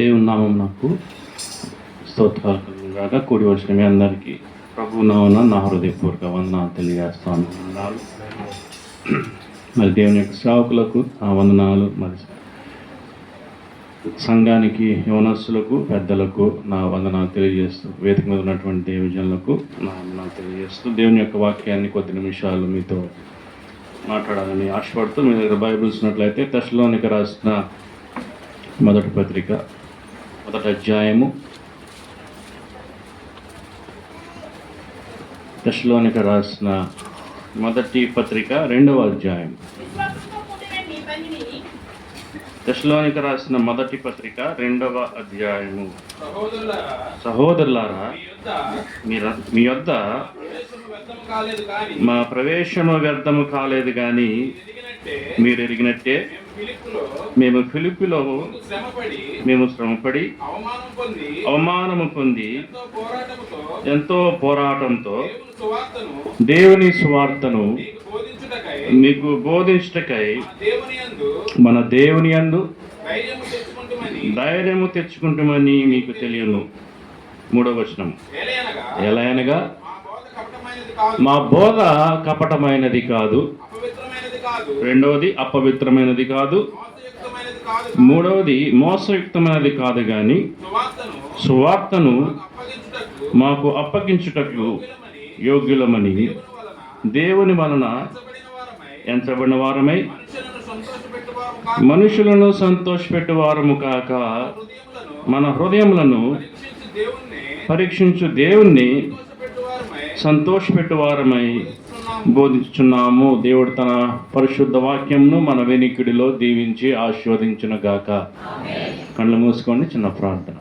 దేవుని నామం నాకు స్తోత్రాలుగా కూడి వచ్చిన మీ అందరికీ ప్రభు నామమున నా హృదయపూర్వక వందనాలు తెలియజేస్తాను. మరి దేవుని యొక్క సేవకులకు ఆ వందనాలు, మరి సంఘానికి యవనస్తులకు పెద్దలకు నా వందనాలు తెలియజేస్తూ, వేదిక మీద ఉన్నటువంటి దేవజనులకు నా వందనాలు తెలియజేస్తూ దేవుని యొక్క వాక్యాన్ని కొద్ది నిమిషాలు మీతో మాట్లాడాలని ఆశపడుతూ, మీ దగ్గర బైబిల్స్ ఉన్నట్లయితే తెస్సలోనిక రాసిన మొదటి పత్రిక మొదటి అధ్యాయము, తెస్సలోనిక రాసిన మొదటి పత్రిక 2వ అధ్యాయం. తెస్సలోనిక రాసిన మొదటి పత్రిక 2వ అధ్యాయము. సహోదరులారా, మీ యొద్ద మా ప్రవేశము వ్యర్థము కాలేదు కానీ మీరు ఎరిగినట్టే మేము ఫిలిప్పులో శ్రమపడి అవమానము పొంది ఎంతో పోరాటంతో దేవుని సువార్తను మీకు బోధించుటకై మన దేవుని యందు ధైర్యము తెచ్చుకుంటామని మీకు తెలియను. 3వ వచనం. ఎలయనగా మా బోధ కపటమైనది కాదు, 2వది అపవిత్రమైనది కాదు, 3వది మోసయుక్తమైనది కాదు, కానీ సువార్తను మాకు అప్పగించుటకు యోగ్యులమని దేవుని వలన ఎంచబడిన వారమై మనుషులను సంతోషపెట్టువారము కాక మన హృదయములను పరీక్షించు దేవుణ్ణి సంతోషపెట్టువారమై బోధించుచున్నాము. దేవుడు తన పరిశుద్ధ వాక్యంను మన వెనికిడిలో దీవించి ఆశీర్వదించునుగాక. కళ్ళు మూసుకోండి, చిన్న ప్రార్థన.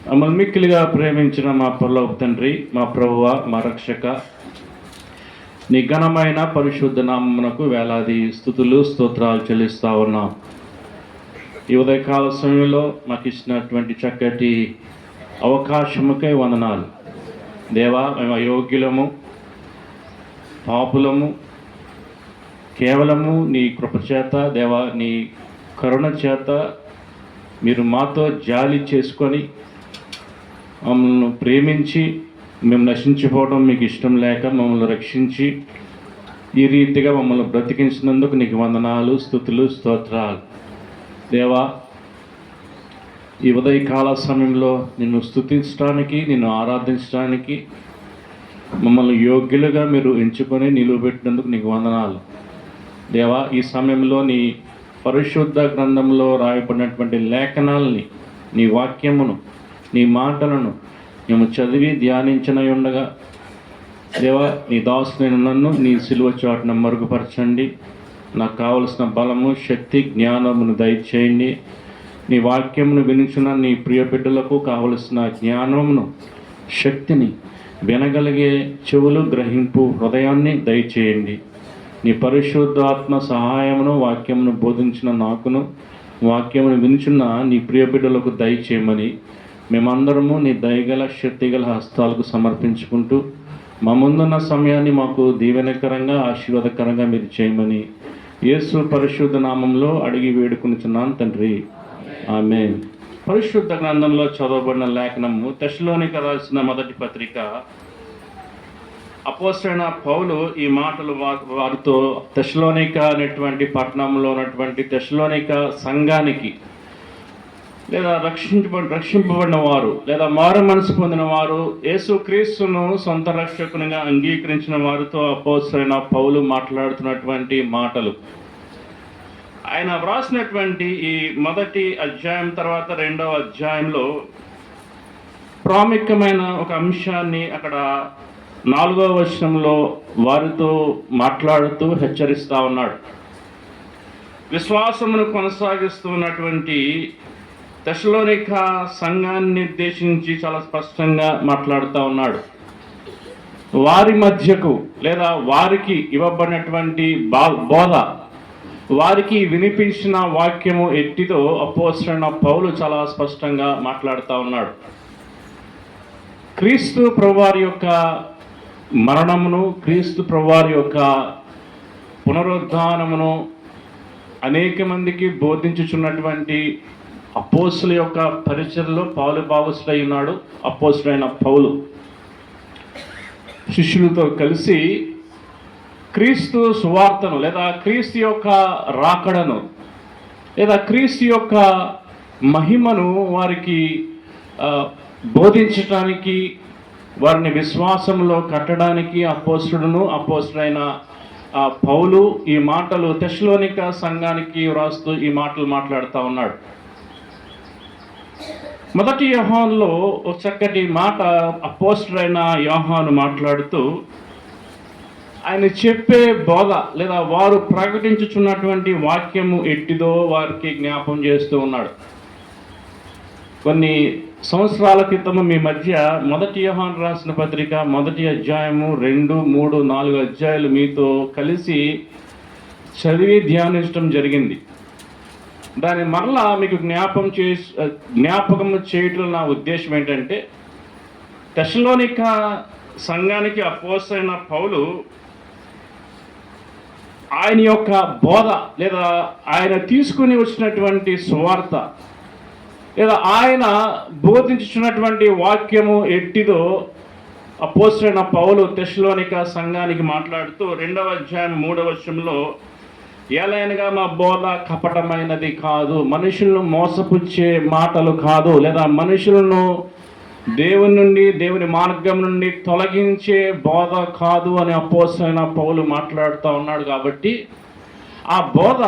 మమ్మల్ని మిక్కిలిగా ప్రేమించిన మా పరలోక తండ్రి, మా ప్రభువ, మా రక్షక, నీ ఘనమైన పరిశుద్ధ నామమునకు వేలాది స్తుతులు స్తోత్రాలు చెల్లిస్తా ఉన్నాం. ఈ ఉదయకాల సమయంలో మాకు ఇచ్చినటువంటి చక్కటి అవకాశముకై వందనాలు. దేవా, మేము అయోగ్యులము, పాపులము, కేవలము నీ కృపచేత, దేవా నీ కరుణ చేత మీరు మాతో జాలి చేసుకొని మమ్మల్ని ప్రేమించి, మేము నశించిపోవడం మీకు ఇష్టం లేక మమ్మల్ని రక్షించి ఈ రీతిగా మమ్మల్ని బ్రతికించినందుకు నీకు వందనాలు, స్తుతులు, స్తోత్రాలు. దేవా, ఈ ఉదయకాల సమయంలో నిన్ను స్తుతించడానికి, నిన్ను ఆరాధించడానికి మమ్మల్ని యోగ్యులుగా మీరు ఎంచుకొని నిలువబెట్టినందుకు నీకు వందనాలు. దేవా, ఈ సమయంలో నీ పరిశుద్ధ గ్రంథంలో రాయబడినటువంటి లేఖనాలని, నీ వాక్యమును, నీ మాటలను మేము చదివి ధ్యానించనై ఉండగా, దేవా నీ దాసునైన నన్ను నీ సిలువ చాటున మరుగుపరచండి. నాకు కావలసిన బలము, శక్తి, జ్ఞానమును దయచేయండి. నీ వాక్యమును వినిచున్న నీ ప్రియ బిడ్డలకు కావలసిన జ్ఞానమును, శక్తిని, వినగలిగే చెవులు, గ్రహింపు హృదయాన్ని దయచేయండి. నీ పరిశుద్ధాత్మ సహాయమును వాక్యమును బోధించిన నాకును, వాక్యమును వినిచున్న నీ ప్రియ బిడ్డలకు దయచేయమని మేమందరము నీ దయగల శక్తిగల హస్తాలకు సమర్పించుకుంటూ మా ముందున్న సమయాన్ని మాకు దీవెనకరంగా, ఆశీర్వాదకరంగా మీరు చేయమని యేసు పరిశుద్ధ నామంలో అడిగి వేడుకొనుచున్నాను తండ్రి, ఆమేన్. పరిశుద్ధ గ్రంథంలో చదవబడిన లేఖనము తెస్సలోనిక రాసిన మొదటి పత్రిక. అపోస్తలుడైన పౌలు ఈ మాటలు వారితో తెస్సలోనిక అనేటువంటి పట్టణంలో ఉన్నటువంటి తెస్సలోనిక సంఘానికి, లేదా రక్షింపబడిన వారు, లేదా మారు మనసు పొందిన వారు, యేసుక్రీస్తును సొంత రక్షకునిగా అంగీకరించిన వారితో అపోస్తలుడైన పౌలు మాట్లాడుతున్నటువంటి మాటలు. ఆయన వ్రాసినటువంటి ఈ మొదటి అధ్యాయం తర్వాత 2వ అధ్యాయంలో ప్రాముఖ్యమైన ఒక అంశాన్ని అక్కడ 4వ వచనంలో వారితో మాట్లాడుతూ హెచ్చరిస్తూ ఉన్నాడు. విశ్వాసమును కొనసాగిస్తున్నటువంటి తెస్సలోనిక సంఘాన్ని ఉద్దేశించి చాలా స్పష్టంగా మాట్లాడుతూ ఉన్నాడు. వారి మధ్యకు, లేదా వారికి ఇవ్వబడినటువంటి బోధ, వారికి వినిపించిన వాక్యము ఎట్టిదో అపోస్తలుడైన పౌలు చాలా స్పష్టంగా మాట్లాడుతూ ఉన్నాడు. క్రీస్తు ప్రభువారి యొక్క మరణమును, క్రీస్తు ప్రభువారి యొక్క పునరుద్ధానమును అనేక మందికి బోధించుచున్నటువంటి అపోస్తుల యొక్క పరిచర్లో పౌలు భాగస్థుడై ఉన్నాడు. అపోస్తుడైన పౌలు శిష్యులతో కలిసి క్రీస్తు సువార్తను లేదా క్రీస్తు యొక్క రాకడను లేదా క్రీస్తు యొక్క మహిమను వారికి బోధించటానికి, వారిని విశ్వాసంలో కట్టడానికి అపోస్తుడైన పౌలు ఈ మాటలు తెస్సలోనిక సంఘానికి వ్రాస్తూ ఈ మాటలు మాట్లాడుతూ ఉన్నాడు. మొదటి యోహానులో ఒక చక్కటి మాట అపోస్తుడైన యోహాను మాట్లాడుతూ ఆయన చెప్పే బోధ లేదా వారు ప్రకటించుచున్నటువంటి వాక్యము ఎట్టిదో వారికి జ్ఞాపం చేస్తూ ఉన్నాడు. కొన్ని సంవత్సరాల క్రితము మీ మధ్య మొదటి యోహాను రాసిన పత్రిక మొదటి అధ్యాయము 2, 3, 4 అధ్యాయాలు మీతో కలిసి చదివి ధ్యానించడం జరిగింది. దాన్ని మరలా మీకు జ్ఞాపకం చేయటం నా ఉద్దేశం ఏంటంటే, తెస్సలోనిక సంఘానికి అపోస్తలుడైన పౌలు ఆయన యొక్క బోధ లేదా ఆయన తీసుకుని వచ్చినటువంటి సువార్త లేదా ఆయన బోధించుచున్నటువంటి వాక్యము ఎట్టిదో అపోస్తలుడైన పౌలు తెస్సలోనిక సంఘానికి మాట్లాడుతూ 2వ అధ్యాయం 3వ వచనంలో, ఏలైనగా మా బోధ కపటమైనది కాదు, మనుషులను మోసపుచ్చే మాటలు కాదు, లేదా మనుషులను దేవుని నుండి దేవుని మార్గం నుండి తొలగించే బోధ కాదు అని అపోస్తలుడైన పౌలు మాట్లాడుతూ ఉన్నాడు. కాబట్టి ఆ బోధ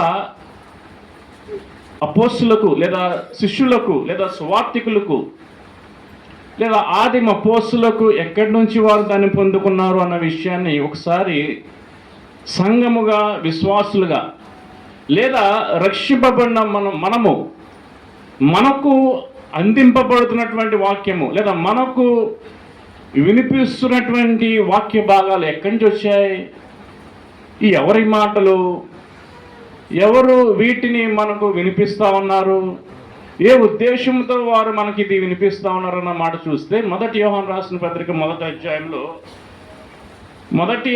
అపోస్తులకు లేదా శిష్యులకు లేదా సువార్తికులకు లేదా ఆదిమ అపోస్తులకు ఎక్కడి నుంచి వారు దాన్ని పొందుకున్నారు అన్న విషయాన్ని ఒకసారి సంఘముగా, విశ్వాసులుగా లేదా రక్షింపబడిన మనకు అందింపబడుతున్నటువంటి వాక్యము లేదా మనకు వినిపిస్తున్నటువంటి వాక్య భాగాలు ఎక్కడి నుంచి వచ్చాయి? ఈ ఎవరి మాటలు? ఎవరు వీటిని మనకు వినిపిస్తూ ఉన్నారు? ఏ ఉద్దేశంతో వారు మనకి ఇది వినిపిస్తూ ఉన్నారన్న మాట చూస్తే మొదటి యోహాను రాసిన పత్రిక మొదటి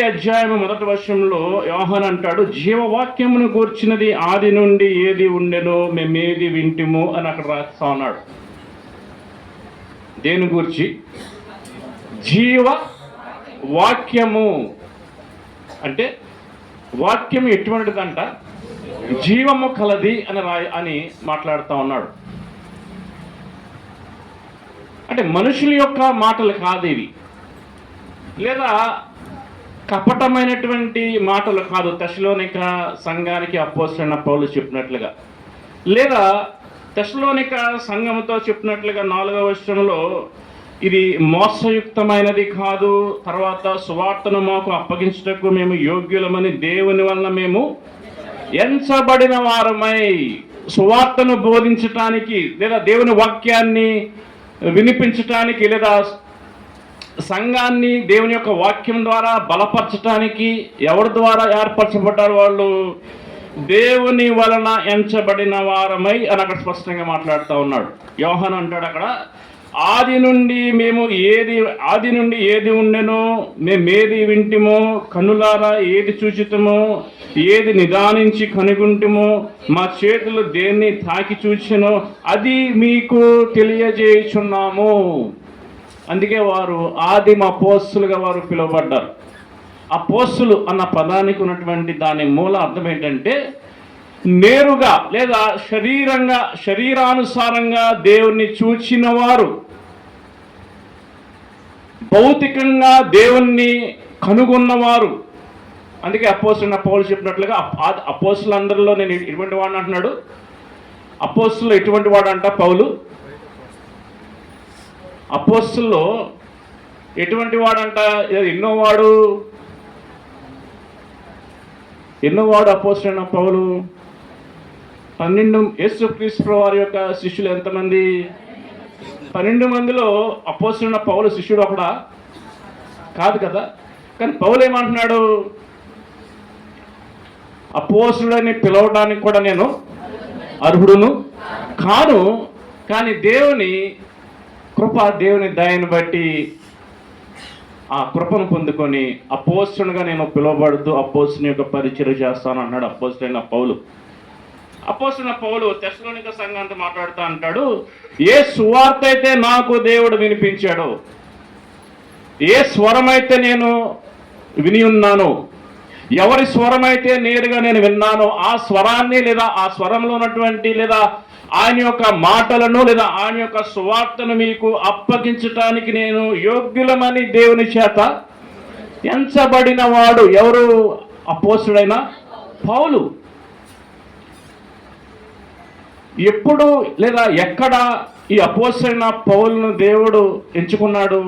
అధ్యాయం 1వ వచనంలో యోహాను అంటాడు, జీవవాక్యమును గూర్చినది ఆది నుండి ఏది ఉండెనో మేమేది వింటిమో అని అక్కడ రాస్తా ఉన్నాడు. దేని గురించి? జీవ వాక్యము. అంటే వాక్యం ఎటువంటిదంట? జీవము కలది అని మాట్లాడుతూ ఉన్నాడు. అంటే మనుషుల యొక్క మాటలు కాదు ఇవి, లేదా కపటమైనటువంటి మాటలు కాదు. తెస్సలోనిక సంఘానికి అపోస్తలుడైన పౌలు చెప్పినట్లుగా, లేదా తెస్సలోనిక సంఘంతో చెప్పినట్లుగా 4వ వచనంలో ఇది మోసయుక్తమైనది కాదు, తర్వాత సువార్తను మాకు అప్పగించుటకు మేము యోగ్యులమని దేవుని వలన మేము ఎంచబడిన వారమై సువార్తను బోధించటానికి లేదా దేవుని వాక్యాన్ని వినిపించటానికి లేదా సంఘాన్ని దేవుని యొక్క వాక్యం ద్వారా బలపరచటానికి ఎవరి ద్వారా ఏర్పరచబడ్డారు? వాళ్ళు దేవుని వలన ఎంచబడిన వారమై అని అక్కడ స్పష్టంగా మాట్లాడుతూ ఉన్నాడు. యోహాను అంటాడు అక్కడ, ఆది నుండి ఏది ఉండెనో మేమేది వింటిమో, కన్నులారా ఏది చూచితమో, ఏది నిదానించి కనుగొంటిమో, మా చేతులు దేన్ని తాకి చూచెనో అది మీకు తెలియజేయుచున్నాము. అందుకే వారు ఆదిమ అపోస్తులుగా వారు పిలువబడ్డారు. అపోస్తులు అన్న పదానికి ఉన్నటువంటి దాని మూల అర్థం ఏంటంటే, నేరుగా లేదా శరీరానుసారంగా దేవుణ్ణి చూచిన వారు, భౌతికంగా దేవుణ్ణి కనుగొన్నవారు. అందుకే అపోస్తులైన పౌలు చెప్పినట్లుగా అపోస్తులందరిలో నేను ఇటువంటి వాడిని అంటున్నాడు. అపోస్తులు ఎటువంటి వాడు అంట పౌలు? అపోస్తుల్లో ఎటువంటి వాడంట? ఎన్నోవాడు అపోస్తులైన పౌలు? 12 యేసుక్రీస్తు వారి యొక్క శిష్యులు ఎంతమంది? 12 మందిలో అపోస్తులైన పౌలు శిష్యుడు ఒకడా? కాదు కదా. కానీ పౌలు ఏమంటున్నాడు? అపోస్తులని పిలవడానికి కూడా నేను అర్హుడును కాను, కానీ దేవుని కృప, దేవుని దయను బట్టి ఆ కృపను పొందుకొని అపోస్తులుగా నేను పిలువబడుతూ అపోస్తుని యొక్క పరిచయం చేస్తాను అన్నాడు అపోస్తులైన పౌలు. అపోస్తలుడైన పౌలు తెస్సలోనిక సంఘంతో మాట్లాడుతూ అంటాడు, ఏ సువార్త అయితే నాకు దేవుడు వినిపించాడో, ఏ స్వరమైతే నేను విని ఉన్నానో, ఎవరి స్వరమైతే నేరుగా నేను విన్నానో ఆ స్వరాన్ని లేదా ఆ స్వరంలో ఉన్నటువంటి లేదా ఆయన యొక్క మాటలను లేదా ఆయన యొక్క సువార్తను మీకు అప్పగించటానికి నేను యోగ్యులమని దేవుని చేత ఎంచబడిన వాడు ఎవరు? అపోస్తలుడైన పౌలు. ఎప్పుడు లేదా ఎక్కడ ఈ అపోస్తలుడైన పౌలును దేవుడు ఎంచుకున్నాడు?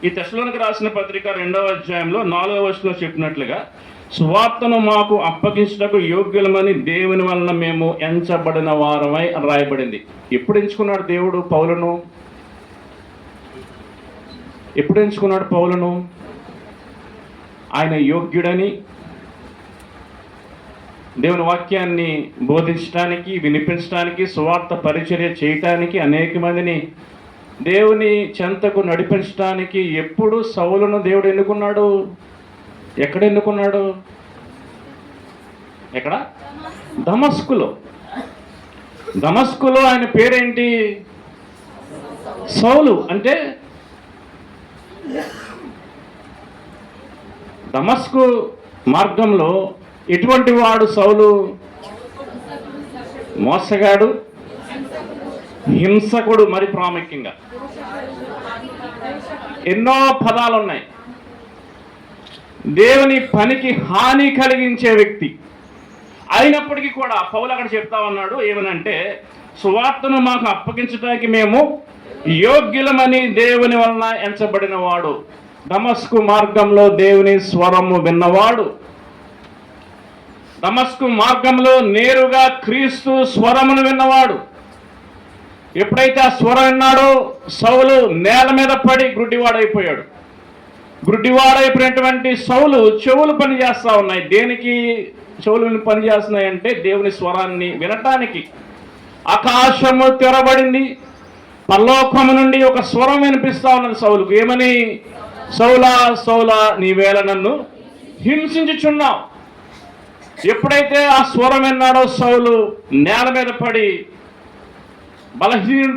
ఈ తెస్సలోనిక రాసిన పత్రిక 2వ అధ్యాయంలో 4వ వచనంలో చెప్పినట్లుగా, సువార్తను మాకు అప్పగించుటకు యోగ్యులమని దేవుని వలన మేము ఎంచబడిన వారమై అని రాయబడింది. ఎప్పుడు ఎంచుకున్నాడు దేవుడు పౌలును? ఎప్పుడు ఎంచుకున్నాడు పౌలును? ఆయన యోగ్యుడని, దేవుని వాక్యాన్ని బోధించడానికి, వినిపించడానికి, సువార్త పరిచర్య చేయటానికి, అనేక మందిని దేవుని చెంతకు నడిపించడానికి ఎప్పుడు సౌలును దేవుడు ఎన్నుకున్నాడు? ఎక్కడ ఎన్నుకున్నాడు? ఎక్కడ? దమస్కులో. దమస్కులో ఆయన పేరేంటి? సౌలు. అంటే దమస్కు మార్గంలో ఎటువంటి వాడు సౌలు? మోసగాడు, హింసకుడు. మరి ప్రాముఖ్యంగా ఎన్నో పదాలు ఉన్నాయి. దేవుని పనికి హాని కలిగించే వ్యక్తి అయినప్పటికీ కూడా పౌలు అక్కడ చెప్తా ఉన్నాడు ఏమనంటే, సువార్తను మాకు అప్పగించడానికి మేము యోగ్యులమని దేవుని వలన ఎంచబడిన వాడు. దమస్కు మార్గంలో దేవుని స్వరము విన్నవాడు, దమస్కు మార్గంలో నేరుగా క్రీస్తు స్వరమును విన్నవాడు. ఎప్పుడైతే ఆ స్వరం విన్నాడో సౌలు నేల మీద పడి గుడ్డివాడైపోయాడు. గుడ్డివాడైపోయినటువంటి సౌలు చెవులు పనిచేస్తూ ఉన్నాయి. దేనికి చెవులు పనిచేస్తున్నాయంటే దేవుని స్వరాన్ని వినటానికి. ఆకాశము తెరబడింది, పరలోకము నుండి ఒక స్వరం వినిపిస్తా ఉన్నది సౌలుకు. ఏమని? సౌలా సౌలా నీవేళ నన్ను హింసించుచున్నావు. ఎప్పుడైతే ఆ స్వరం విన్నాడో సౌలు నేల మీద పడి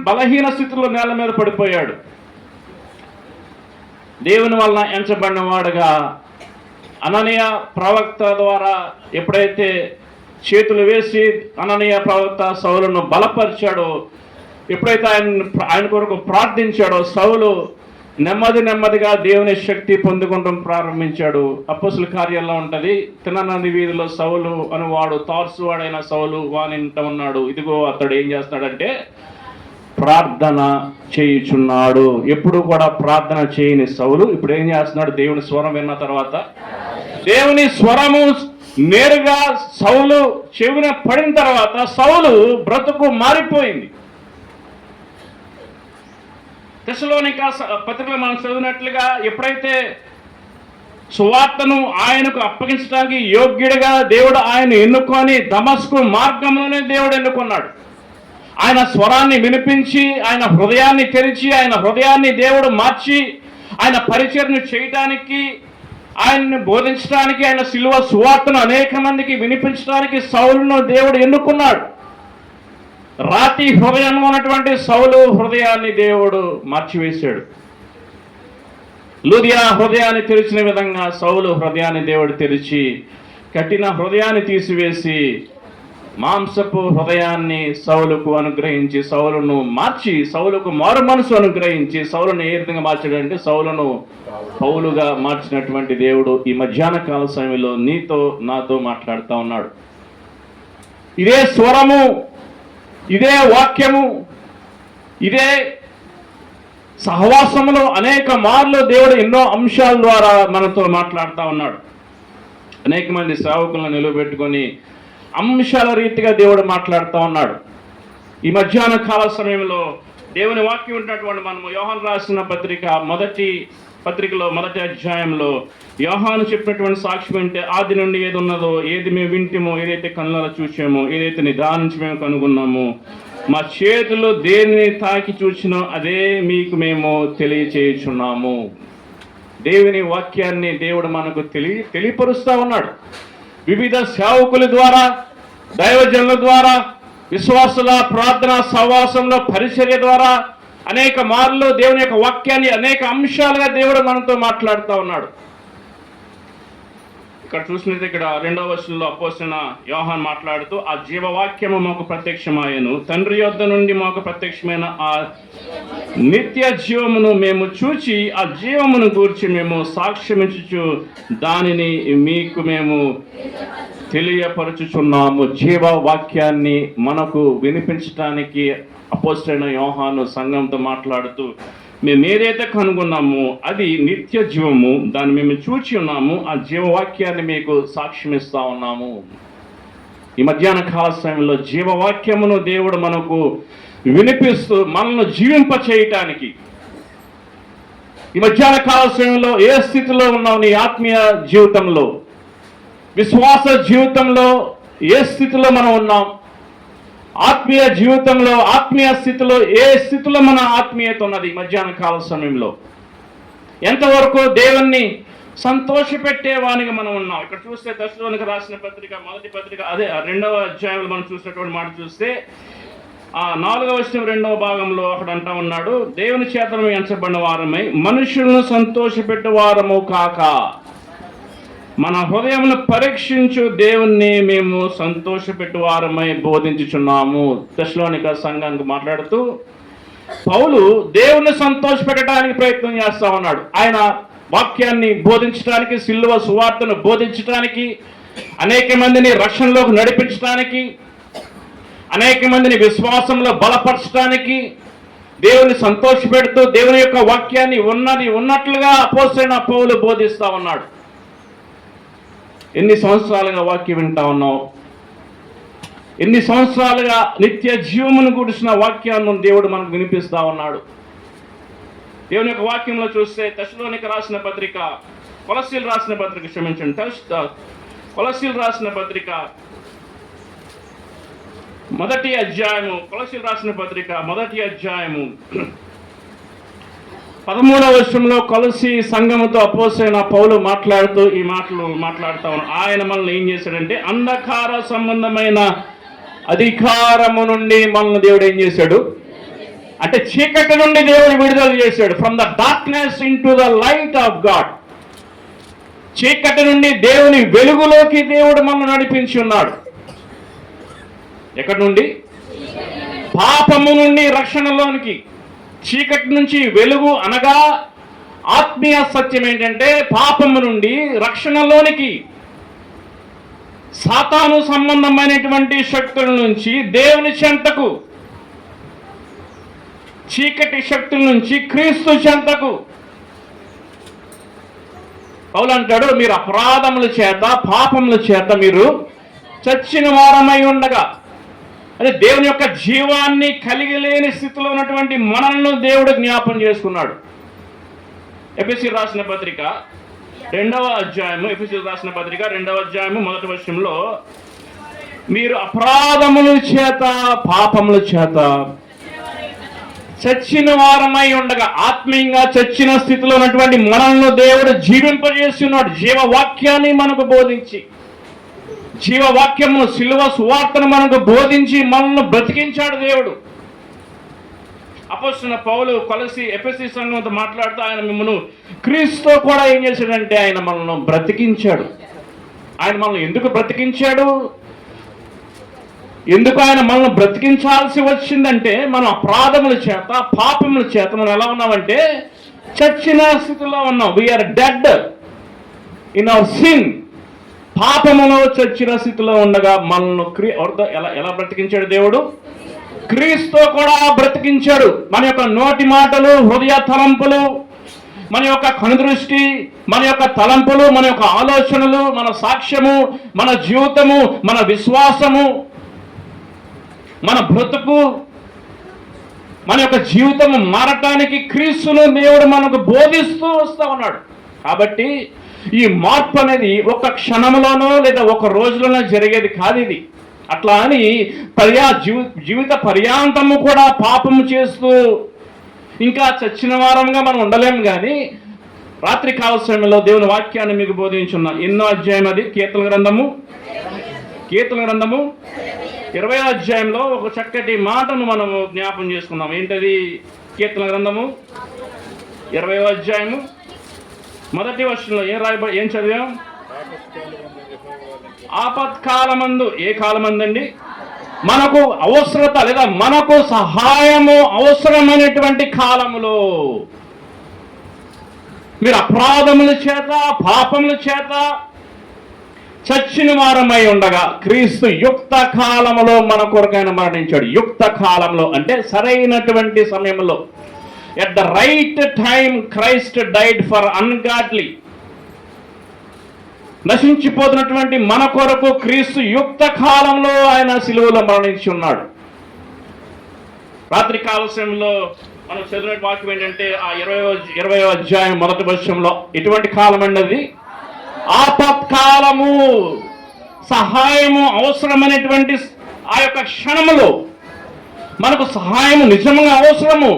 బలహీన స్థితిలో నేల మీద పడిపోయాడు. దేవుని వలన ఎంచబడిన వాడుగా అననీయ ప్రవక్త ద్వారా ఎప్పుడైతే చేతులు వేసి అననీయ ప్రవక్త సౌలును బలపరిచాడో, ఎప్పుడైతే ఆయన కొరకు ప్రార్థించాడో సౌలు నెమ్మదిగా దేవుని శక్తి పొందుకుంటూ ప్రారంభించాడు. అపోస్తలుల కార్యాల్లో ఉంటుంది, తిన్ననది వీధిలో సౌలు అనువాడు తార్సు వాడైన సౌలు వానింట ఉన్నాడు. ఇదిగో అతడు ఏం చేస్తున్నాడంటే ప్రార్థన చేయుచున్నాడు. ఎప్పుడు కూడా ప్రార్థన చేయని సౌలు ఇప్పుడు ఏం చేస్తున్నాడు? దేవుని స్వరం విన్న తర్వాత దేవుని స్వరము నేరుగా సౌలు చెవిన పడిన తర్వాత సౌలు బ్రతుకు మారిపోయింది. తెస్సలోనిక పత్రికలో మనం చదివినట్లుగా ఎప్పుడైతే సువార్తను ఆయనకు అప్పగించడానికి యోగ్యుడిగా దేవుడు ఆయన ఎన్నుకొని దమస్కు మార్గంలోనే దేవుడు ఎన్నుకున్నాడు. ఆయన స్వరాన్ని వినిపించి, ఆయన హృదయాన్ని తెరిచి, ఆయన హృదయాన్ని దేవుడు మార్చి, ఆయన పరిచర్ను చేయటానికి, ఆయన్ని బోధించడానికి, ఆయన సిలువ సువార్తను అనేక మందికి వినిపించడానికి సౌలును దేవుడు ఎన్నుకున్నాడు. రాతి హృదయం ఉన్నటువంటి సౌలు హృదయాన్ని దేవుడు మార్చివేశాడు. లూదియా హృదయాన్ని తెరిచిన విధంగా సౌలు హృదయాన్ని దేవుడు తెరిచి కఠిన హృదయాన్ని తీసివేసి మాంసపు హృదయాన్ని సౌలుకు అనుగ్రహించి సౌలును మార్చి సౌలుకు మారు మనసు అనుగ్రహించి సౌలును ఏ విధంగా మార్చాడంటే సౌలును పౌలుగా మార్చినటువంటి దేవుడు ఈ మధ్యాహ్న కాల సమయంలో నీతో నాతో మాట్లాడుతూ ఉన్నాడు. ఇదే స్వరము, ఇదే వాక్యము, ఇదే సహవాసములో అనేక మార్లు దేవుడు ఎన్నో అంశాల ద్వారా మనతో మాట్లాడుతూ ఉన్నాడు. అనేక మంది సేవకులను నిలబెట్టుకొని అంశాల రీతిగా దేవుడు మాట్లాడుతూ ఉన్నాడు. ఈ మధ్యాహ్న కాల సమయంలో దేవుని వాక్యం ఉన్నటువంటి మనము యోహాను రాసిన పత్రికలో మొదటి అధ్యాయంలో యోహాను చెప్పినటువంటి సాక్ష్యం అంటే ఆది నుండి ఏది ఉన్నదో, ఏది మేము వింటామో, ఏదైతే కళ్ళలో చూసామో, ఏదైతే నిదానించి మేము కనుగొన్నామో, మా చేతుల్లో దేనిని తాకి చూసినో అదే మీకు మేము తెలియచేయుచున్నాము. దేవుని వాక్యాన్ని దేవుడు మనకు తెలియపరుస్తూ ఉన్నాడు. వివిధ సేవకుల ద్వారా దైవజనుల ద్వారా, విశ్వాసుల ప్రార్థన సహవాసంలో, పరిచర్య ద్వారా అనేక మార్లు దేవుని యొక్క వాక్యాన్ని అనేక అంశాలుగా దేవుడు మనతో మాట్లాడుతూ ఉన్నాడు. ఇక్కడ చూసినట్టు ఇక్కడ 2వ వచనంలో అపోస్తలుడైన యోహాను మాట్లాడుతూ, ఆ జీవవాక్యము మాకు ప్రత్యక్షమాయెను, తండ్రి యొద్ద నుండి మాకు ప్రత్యక్షమైన ఆ నిత్య జీవమును మేము చూచి ఆ జీవమును గూర్చి మేము సాక్ష్యమించుచు దానిని మీకు మేము తెలియపరచుచున్నాము. జీవవాక్యాన్ని మనకు వినిపించడానికి అపోస్తలుడైన యోహాను సంఘంతో మాట్లాడుతూ, మేము ఏదైతే కనుగొన్నామో అది నిత్య జీవము, దాన్ని మేము చూచి ఉన్నాము, ఆ జీవవాక్యాన్ని మీకు సాక్ష్యం ఇస్తా ఉన్నాము. ఈ మధ్యాహ్న కాల సమయంలో జీవవాక్యమును దేవుడు మనకు వినిపిస్తూ మనల్ని జీవింప చేయటానికి, ఈ మధ్యాహ్న కాల సమయంలో ఏ స్థితిలో ఉన్నావు నీ ఆత్మీయ జీవితంలో, విశ్వాస జీవితంలో ఏ స్థితిలో మనం ఉన్నాం, ఆత్మీయ జీవితంలో, ఆత్మీయ స్థితిలో ఏ స్థితిలో మన ఆత్మీయత ఉన్నది ఈ మధ్యాహ్న కాల సమయంలో, ఎంతవరకు దేవుణ్ణి సంతోషపెట్టేవానికి మనం ఉన్నాం. ఇక్కడ చూస్తే దశలోనికి రాసిన పత్రిక మొదటి పత్రిక అదే 2వ అధ్యాయంలో మనం చూసినటువంటి మాట చూస్తే ఆ 4వ వచనం 2వ భాగంలో అక్కడ అంటా ఉన్నాడు, దేవుని చేతను ఎంచబడిన వారమై మనుషులను సంతోషపెట్టే వారము కాక మన హృదయమును పరీక్షించు దేవుణ్ణి మేము సంతోషపెట్టు వారమై బోధించుచున్నాము. దశలోనిక సంఘానికి మాట్లాడుతూ పౌలు దేవుణ్ణి సంతోషపెట్టడానికి ప్రయత్నం చేస్తా ఉన్నాడు. ఆయన వాక్యాన్ని బోధించడానికి, సిలువ సువార్తను బోధించడానికి, అనేక మందిని రక్షణలోకి నడిపించడానికి, అనేక మందిని విశ్వాసంలో బలపరచడానికి, దేవుని సంతోషపెడుతూ దేవుని యొక్క వాక్యాన్ని ఉన్నట్లుగా అపోస్తలుడైన పౌలు బోధిస్తా ఉన్నాడు. ఎన్ని సంవత్సరాలుగా వాక్యం వింటా ఉన్నావు? ఎన్ని సంవత్సరాలుగా నిత్య జీవమును గురించిన వాక్యాన్ని దేవుడు మనకు వినిపిస్తా ఉన్నాడు. దేవుని యొక్క వాక్యంలో చూస్తే దశలోనికి రాసిన పత్రిక, కొలస్సీలు రాసిన పత్రిక, కొలస్సీలు రాసిన పత్రిక మొదటి అధ్యాయము, కొలస్సీలు రాసిన పత్రిక మొదటి అధ్యాయము 13వ వచనంలో కొలస్సీ సంఘముతో అపోస్తలుడైన పౌలు మాట్లాడుతూ ఈ మాటలు మాట్లాడుతూ ఉన్నాడు. ఆయన మనల్ని ఏం చేశాడంటే అంధకార సంబంధమైన అధికారము నుండి మనల్ని దేవుడు ఏం చేశాడు అంటే చీకటి నుండి దేవుడు విడుదల చేశాడు. From the darkness into the light of God. చీకటి నుండి దేవుని వెలుగులోకి దేవుడు మనల్ని నడిపించి ఉన్నాడు. ఎక్కడి నుండి? పాపము నుండి రక్షణలోనికి. చీకటి నుంచి వెలుగు అనగా ఆత్మీయ సత్యం ఏంటంటే పాపము నుండి రక్షణలోనికి, సాతాను సంబంధమైనటువంటి శక్తుల నుంచి దేవుని చెంతకు, చీకటి శక్తుల నుంచి క్రీస్తు చెంతకు. పౌలు అంటాడు, మీరు అపరాధముల చేత పాపముల చేత మీరు చచ్చిన వారమై ఉండగా, అదే దేవుని యొక్క జీవాన్ని కలిగి లేని స్థితిలో ఉన్నటువంటి మనల్ని దేవుడు జ్ఞాపం చేసుకున్నాడు. ఎఫెసీ రాసిన పత్రిక 2వ అధ్యాయము, ఎఫెసీ రాసిన పత్రిక 2వ అధ్యాయము 1వ వచనంలో, మీరు అపరాధముల చేత పాపముల చేత చచ్చిన వారమై ఉండగా, ఆత్మీయంగా చచ్చిన స్థితిలో ఉన్నటువంటి మనల్ని దేవుడు జీవింపజేసి ఉన్నాడు. జీవవాక్యాన్ని మనకు బోధించి, జీవవాక్యమును సిలువ సువార్తను మనకు బోధించి మనల్ని బ్రతికించాడు దేవుడు. అపోస్తలుడైన పౌలు ఎఫెసీ సంఘంతో మాట్లాడుతూ ఆయన మిమ్మల్ని క్రీస్తుతో కూడా ఏం చేశాడంటే ఆయన మనల్ని బ్రతికించాడు. ఆయన మనల్ని ఎందుకు బ్రతికించాడు? ఎందుకు ఆయన మనల్ని బ్రతికించాల్సి వచ్చిందంటే, మనం అపరాధముల చేత పాపముల చేత మనం ఎలా ఉన్నామంటే చచ్చిన స్థితిలో ఉన్నాం. We are dead in our sin. పాపములో చచ్చిన స్థితిలో ఉండగా మనల్ని ఎలా బ్రతికించాడు దేవుడు? క్రీస్తు కూడా బ్రతికించాడు. మన యొక్క నోటి మాటలు, హృదయ తలంపులు, మన యొక్క కనుదృష్టి, మన యొక్క తలంపులు, మన యొక్క ఆలోచనలు, మన సాక్ష్యము, మన జీవితము, మన విశ్వాసము, మన బ్రతుకు, మన యొక్క జీవితము మారటానికి క్రీస్తును దేవుడు మనకు బోధిస్తూ వస్తూ ఉన్నాడు. కాబట్టి ఈ మార్పు అనేది ఒక క్షణంలోనో లేదా ఒక రోజులోనో జరిగేది కాదు. ఇది అట్లా అని జీవిత పర్యాంతము కూడా పాపము చేస్తూ ఇంకా చచ్చిన వారంగా మనం ఉండలేము. కానీ రాత్రి కాల సమయంలో దేవుని వాక్యాన్ని మీకు బోధించున్నాను. ఎన్నో అధ్యాయం అది? కీర్తన కీర్తన గ్రంథము 20వ అధ్యాయంలో ఒక చక్కటి మాటను మనము జ్ఞాపం చేసుకున్నాం. ఏంటది? కీర్తన గ్రంథము 20వ అధ్యాయము మొదటి వచనంలో ఏం చదివాం? ఆపత్కాలమందు. ఏ కాలమందండి? మనకు అవసరత లేదా మనకు సహాయము అవసరమైనటువంటి కాలములో మీరు అపరాధముల చేత పాపముల చేత చచ్చిన వారమై ఉండగా క్రీస్తు యుక్త కాలములో మన కొరకైన మరణించాడు. యుక్త కాలంలో అంటే సరైనటువంటి సమయంలో, at the right time Christ died for ungodly. నశించిపోతున్నటువంటి మన కొరకు క్రీస్తు యుక్త కాలంలో ఆయన సిలువలో మరణించి ఉన్నాడు. రాత్రి కాల సమయంలో మనం చదివిన వాక్యం ఏంటంటే ఆ 20వ అధ్యాయం మొదటి వచనంలో ఎటువంటి కాలం అండి అది? ఆపత్కాలము. సహాయము అవసరమైనటువంటి ఆ యొక్క క్షణములో మనకు సహాయము నిజంగా అవసరము.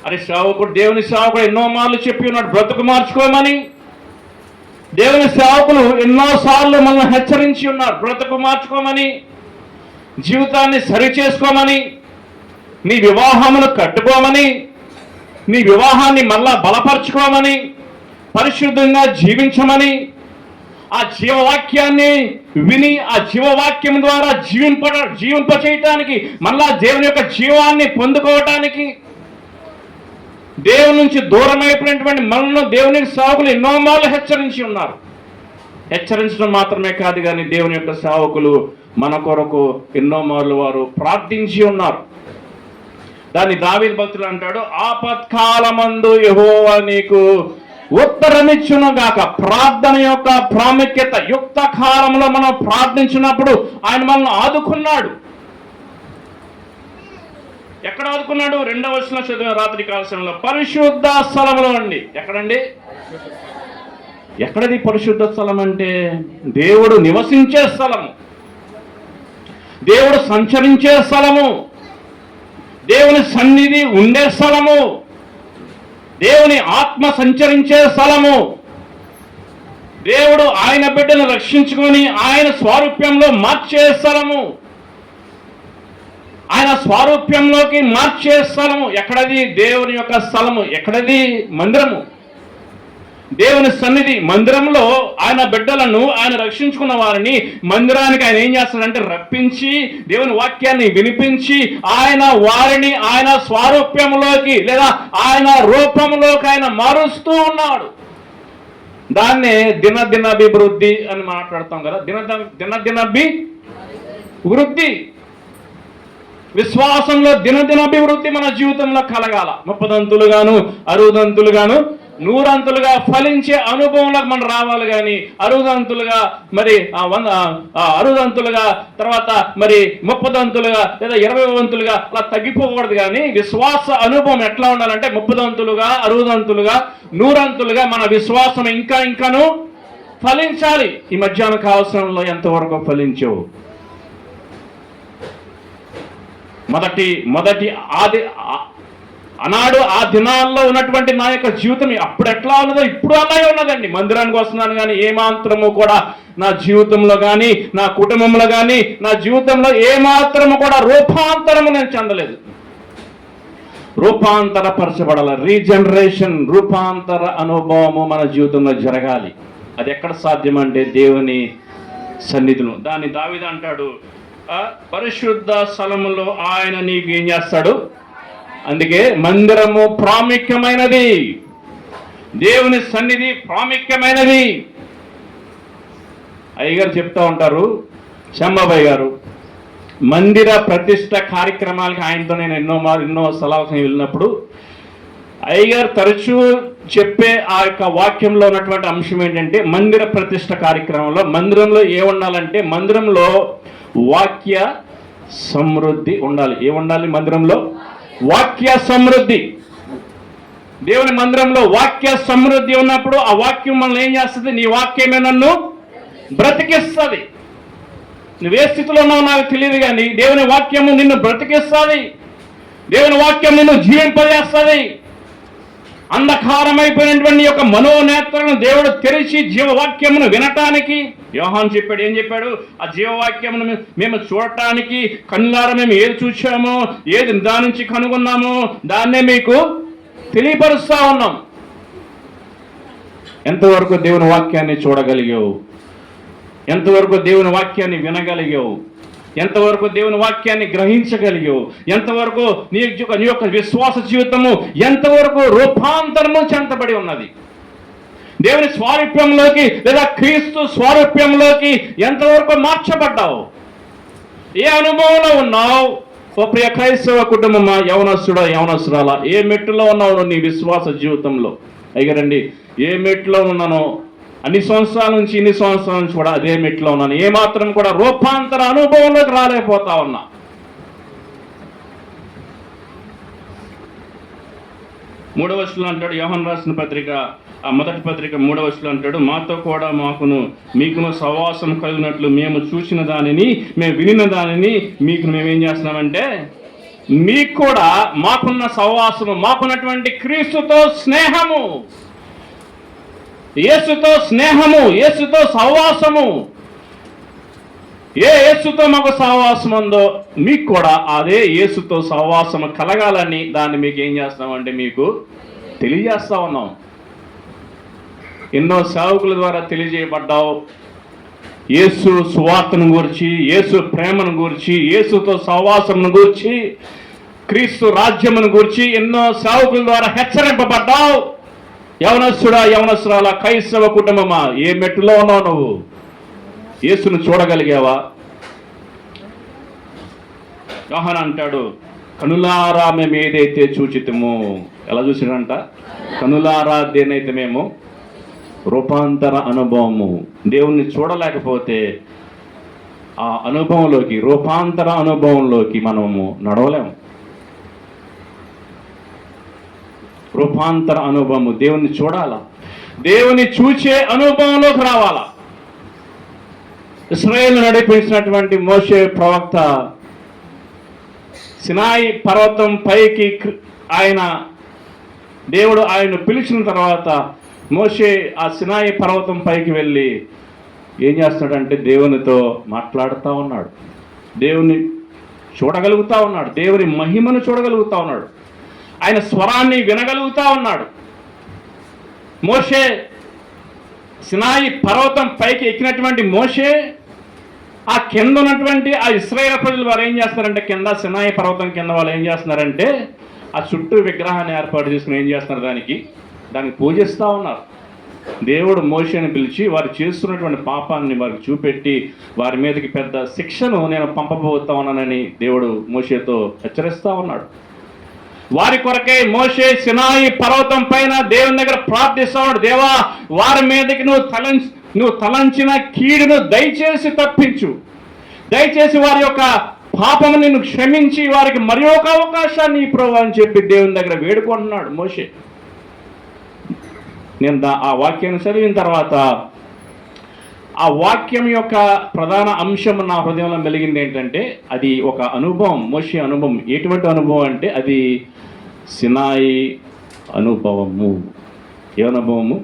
అది సేవకుడు, దేవుని సేవకుడు ఎన్నో మార్లు చెప్పి ఉన్నాడు బ్రతుకు మార్చుకోమని. దేవుని సేవకులు ఎన్నోసార్లు మనల్ని హెచ్చరించి ఉన్నారు బ్రతుకు మార్చుకోమని, జీవితాన్ని సరి చేసుకోమని, నీ వివాహమును కట్టుకోమని, నీ వివాహాన్ని మళ్ళా బలపరుచుకోమని, పరిశుద్ధంగా జీవించమని. ఆ జీవవాక్యాన్ని విని ఆ జీవవాక్యం ద్వారా జీవింప చేయటానికి, మళ్ళా దేవుని యొక్క జీవాన్ని పొందుకోవటానికి, దేవుని నుంచి దూరమైపోయినటువంటి మనల్ని దేవునికి సేవకులు ఎన్నో మార్లు హెచ్చరించి ఉన్నారు. హెచ్చరించడం మాత్రమే కాదు కానీ దేవుని యొక్క సేవకులు మన కొరకు ఎన్నో మార్లు వారు ప్రార్థించి ఉన్నారు. దాన్ని దావీదు భక్తుడు అంటాడు, ఆపత్కాలమందు యెహోవా నీకు ఉత్తరమిచ్చును గాక. ప్రార్థన యొక్క ప్రాముఖ్యత. యుక్త కాలంలో మనం ప్రార్థించినప్పుడు ఆయన మనల్ని ఆదుకున్నాడు. ఎక్కడ ఆదుకున్నాడు? 2వ వచనంలో చదివిన రాత్రి కాల సమయంలో పరిశుద్ధ స్థలంలో అండి. ఎక్కడండి? ఎక్కడది పరిశుద్ధ స్థలం అంటే? దేవుడు నివసించే స్థలము, దేవుడు సంచరించే స్థలము, దేవుని సన్నిధి ఉండే స్థలము, దేవుని ఆత్మ సంచరించే స్థలము. దేవుడు ఆయన బిడ్డను రక్షించుకొని ఆయన స్వారూప్యంలో మార్చే స్థలము, ఆయన స్వారూప్యంలోకి మార్చే స్థలము. ఎక్కడది? దేవుని యొక్క స్థలము. ఎక్కడది? మందిరము, దేవుని సన్నిధి. మందిరంలో ఆయన బిడ్డలను, ఆయన రక్షించుకున్న వారిని మందిరానికి ఆయన ఏం చేస్తాడంటే రప్పించి దేవుని వాక్యాన్ని వినిపించి ఆయన వారిని ఆయన స్వారూప్యంలోకి లేదా ఆయన రూపంలోకి ఆయన మారుస్తూ ఉన్నాడు. దాన్నే దినదినాభివృద్ధి అని మాట్లాడతాం కదా. దినదినాభివృద్ధి. విశ్వాసంలో దినదినాభివృద్ధి మన జీవితంలో కలగాల. 30దంతులుగాను 60దంతులుగాను 100అంతులుగా ఫలించే అనుభవంలోకి మనం రావాలి. కానీ 60దంతులుగా మరి 60దంతులుగా తర్వాత మరి 30దంతులుగా లేదా 20వంతులుగా అలా తగ్గిపోకూడదు. కానీ విశ్వాస అనుభవం ఎట్లా ఉండాలంటే 30దంతులుగా 60దంతులుగా 100అంతులుగా మన విశ్వాసం ఇంకాను ఫలించాలి. ఈ మధ్యాహ్న కావసరంలో ఎంతవరకు ఫలించవు? మొదటి ఆనాడు ఆ దినాల్లో ఉన్నటువంటి నా యొక్క జీవితం అప్పుడు ఎట్లా ఉన్నదో ఇప్పుడు అలాగే ఉన్నదండి. మందిరానికి వస్తున్నాను కానీ ఏమాత్రము కూడా నా జీవితంలో కానీ నా కుటుంబంలో కానీ నా జీవితంలో ఏమాత్రము కూడా రూపాంతరము నేను చెందలేదు. రూపాంతరపరచబడాలి. రీజనరేషన్, రూపాంతర అనుభవము మన జీవితంలో జరగాలి. అది ఎక్కడ సాధ్యమంటే దేవుని సన్నిధిలో. దాన్ని దావీదు అంటాడు, పరిశుద్ధ స్థలములో ఆయన నీకు ఏం చేస్తాడు? అందుకే మందిరము ప్రాముఖ్యమైనది, దేవుని సన్నిధి ప్రాముఖ్యమైనది. అయ్యగారు చెప్తా ఉంటారు, శంబాబాయ్ గారు, మందిర ప్రతిష్ట కార్యక్రమాలకి ఆయనతో నేను ఎన్నో స్థలాలకు వెళ్ళినప్పుడు అయ్యగారు తరచూ చెప్పే ఆ యొక్క వాక్యంలో ఉన్నటువంటి అంశం ఏంటంటే మందిర ప్రతిష్ట కార్యక్రమంలో మందిరంలో ఏముండాలంటే మందిరంలో వాక్య సమృద్ధి ఉండాలి. ఏముండాలి? మందిరంలో వాక్య సమృద్ధి. దేవుని మందిరంలో వాక్య సమృద్ధి ఉన్నప్పుడు ఆ వాక్యం మనల్ని ఏం చేస్తుంది? నీ వాక్యమే నన్ను బ్రతికిస్తుంది. నువ్వే స్థితిలో ఉన్నావు నాకు తెలియదు కానీ దేవుని వాక్యము నిన్ను బ్రతికిస్తుంది. దేవుని వాక్యం నిన్ను జీవింపజేస్తుంది. అంధకారమైపోయినటువంటి యొక్క మనోనేత్రాలను దేవుడు తెరిచి జీవవాక్యమును వినటానికి, యోహాను చెప్పాడు, ఏం చెప్పాడు? ఆ జీవవాక్యమును మేము చూడటానికి కళ్ళారా మేము ఏది చూసామో, ఏది దాని నుంచి కనుగొన్నామో దాన్నే మీకు తెలియపరుస్తా ఉన్నాం. ఎంతవరకు దేవుని వాక్యాన్ని చూడగలిగావు? ఎంతవరకు దేవుని వాక్యాన్ని వినగలిగావు? ఎంతవరకు దేవుని వాక్యాన్ని గ్రహించగలిగావు? ఎంతవరకు నీ యొక్క విశ్వాస జీవితము ఎంతవరకు రూపాంతరము చెందబడి ఉన్నది? దేవుని స్వారూప్యంలోకి లేదా క్రీస్తు స్వారూప్యంలోకి ఎంతవరకు మార్చబడ్డావు? ఏ అనుభవంలో ఉన్నావు? ఓ ప్రియ క్రైస్తవ కుటుంబమా, యవనస్తుడా, యవనస్తురాలా, ఏ మెట్టులో ఉన్నావు నీ విశ్వాస జీవితంలో? అయ్యారండి, ఏ మెట్టులో ఉన్నానో అన్ని సంవత్సరాల నుంచి ఇన్ని సంవత్సరాల నుంచి కూడా అదే మెట్లో ఉన్నాను. ఏమాత్రం కూడా రూపాంతర అనుభవంలోకి రాలేకపోతా ఉన్నా. మూడవ వచనంలో అంటాడు, యోహాను రాసిన పత్రిక ఆ మొదటి పత్రిక 3వ వచనంలో అంటాడు, మాతో కూడా మీకును సహవాసం కలిగినట్లు మేము చూసిన దానిని, మేము వినిన దానిని మీకు మేమేం చేస్తున్నామంటే, మీకు కూడా మాకున్న సహవాసము, మాకున్నటువంటి క్రీస్తుతో స్నేహము, యేసుతో స్నేహము, యేసుతో సహవాసము, ఏ యేసుతో మాకు సహవాసం ఉందో మీకు కూడా అదే యేసుతో సహవాసము కలగాలని దాన్ని మీకు ఏం చేస్తామంటే మీకు తెలియజేస్తా ఉన్నాం. ఎన్నో సేవకుల ద్వారా తెలియజేయబడ్డావు. యేసు సువార్తను గురించి, యేసు ప్రేమను గురించి, యేసుతో సహవాసమును గురించి, క్రీస్తు రాజ్యమును గురించి ఎన్నో సేవకుల ద్వారా హెచ్చరింపబడ్డావు. యవనస్తుడా, యవనస్తురాలా, క్రైస్తవ కుటుంబమా, ఏ మెట్టులో ఉన్నావు నువ్వు? యేసును చూడగలిగావా? యోహాను అంటాడు, కనులారా మేము ఏదైతే చూచితమో, ఎలా చూసినంట? కనులారా దేనైతే మేము రూపాంతర అనుభవము. దేవుణ్ణి చూడలేకపోతే ఆ అనుభవంలోకి, రూపాంతర అనుభవంలోకి మనము నడవలేము. రూపాంతర అనుభవము, దేవుణ్ణి చూడాలా, దేవుని చూచే అనుభవంలోకి రావాలా. ఇశ్రాయేలు నడిపించినటువంటి మోషే ప్రవక్త సినాయి పర్వతం పైకి దేవుడు ఆయన పిలిచిన తర్వాత మోషే ఆ సినాయి పర్వతం పైకి వెళ్ళి ఏం చేస్తాడంటే దేవునితో మాట్లాడుతూ ఉన్నాడు, దేవుని చూడగలుగుతా ఉన్నాడు, దేవుని మహిమను చూడగలుగుతా ఉన్నాడు, ఆయన స్వరాన్ని వినగలుగుతా ఉన్నాడు. మోషే సినాయి పర్వతం పైకి ఎక్కినటువంటి మోషే ఆ కింద ఉన్నటువంటి ఆ ఇశ్రాయేలు ప్రజలు వారు ఏం చేస్తున్నారంటే, కింద సినాయి పర్వతం కింద వాళ్ళు ఏం చేస్తున్నారంటే ఆ చుట్టూ విగ్రహాన్ని ఏర్పాటు చేసుకుని ఏం చేస్తున్నారు, దానికి పూజిస్తూ ఉన్నారు. దేవుడు మోషేని పిలిచి వారు చేస్తున్నటువంటి పాపాన్ని వారికి చూపెట్టి వారి మీదకి పెద్ద శిక్షను నేను పంపబోతా ఉన్నానని దేవుడు మోషేతో హెచ్చరిస్తూ ఉన్నాడు. వారి కొరకై మోషే సినాయి పర్వతం పైన దేవుని దగ్గర ప్రార్థిస్తాడు, దేవా వారి మీదకి నువ్వు తలంచిన కీడును దయచేసి తప్పించు, దయచేసి వారి యొక్క పాపము నిన్ను క్షమించి వారికి మరి ఒక అవకాశాన్ని ప్రభు అని చెప్పి దేవుని దగ్గర వేడుకుంటున్నాడు మోషే. నేను ఆ వాక్యాన్ని చదివిన తర్వాత ఆ వాక్యం యొక్క ప్రధాన అంశం నా హృదయంలో మెలిగింది ఏంటంటే, అది ఒక అనుభవం, మోషే అనుభవం. ఎటువంటి అనుభవం అంటే అది సినాయి అనుభవము. ఏ అనుభవము?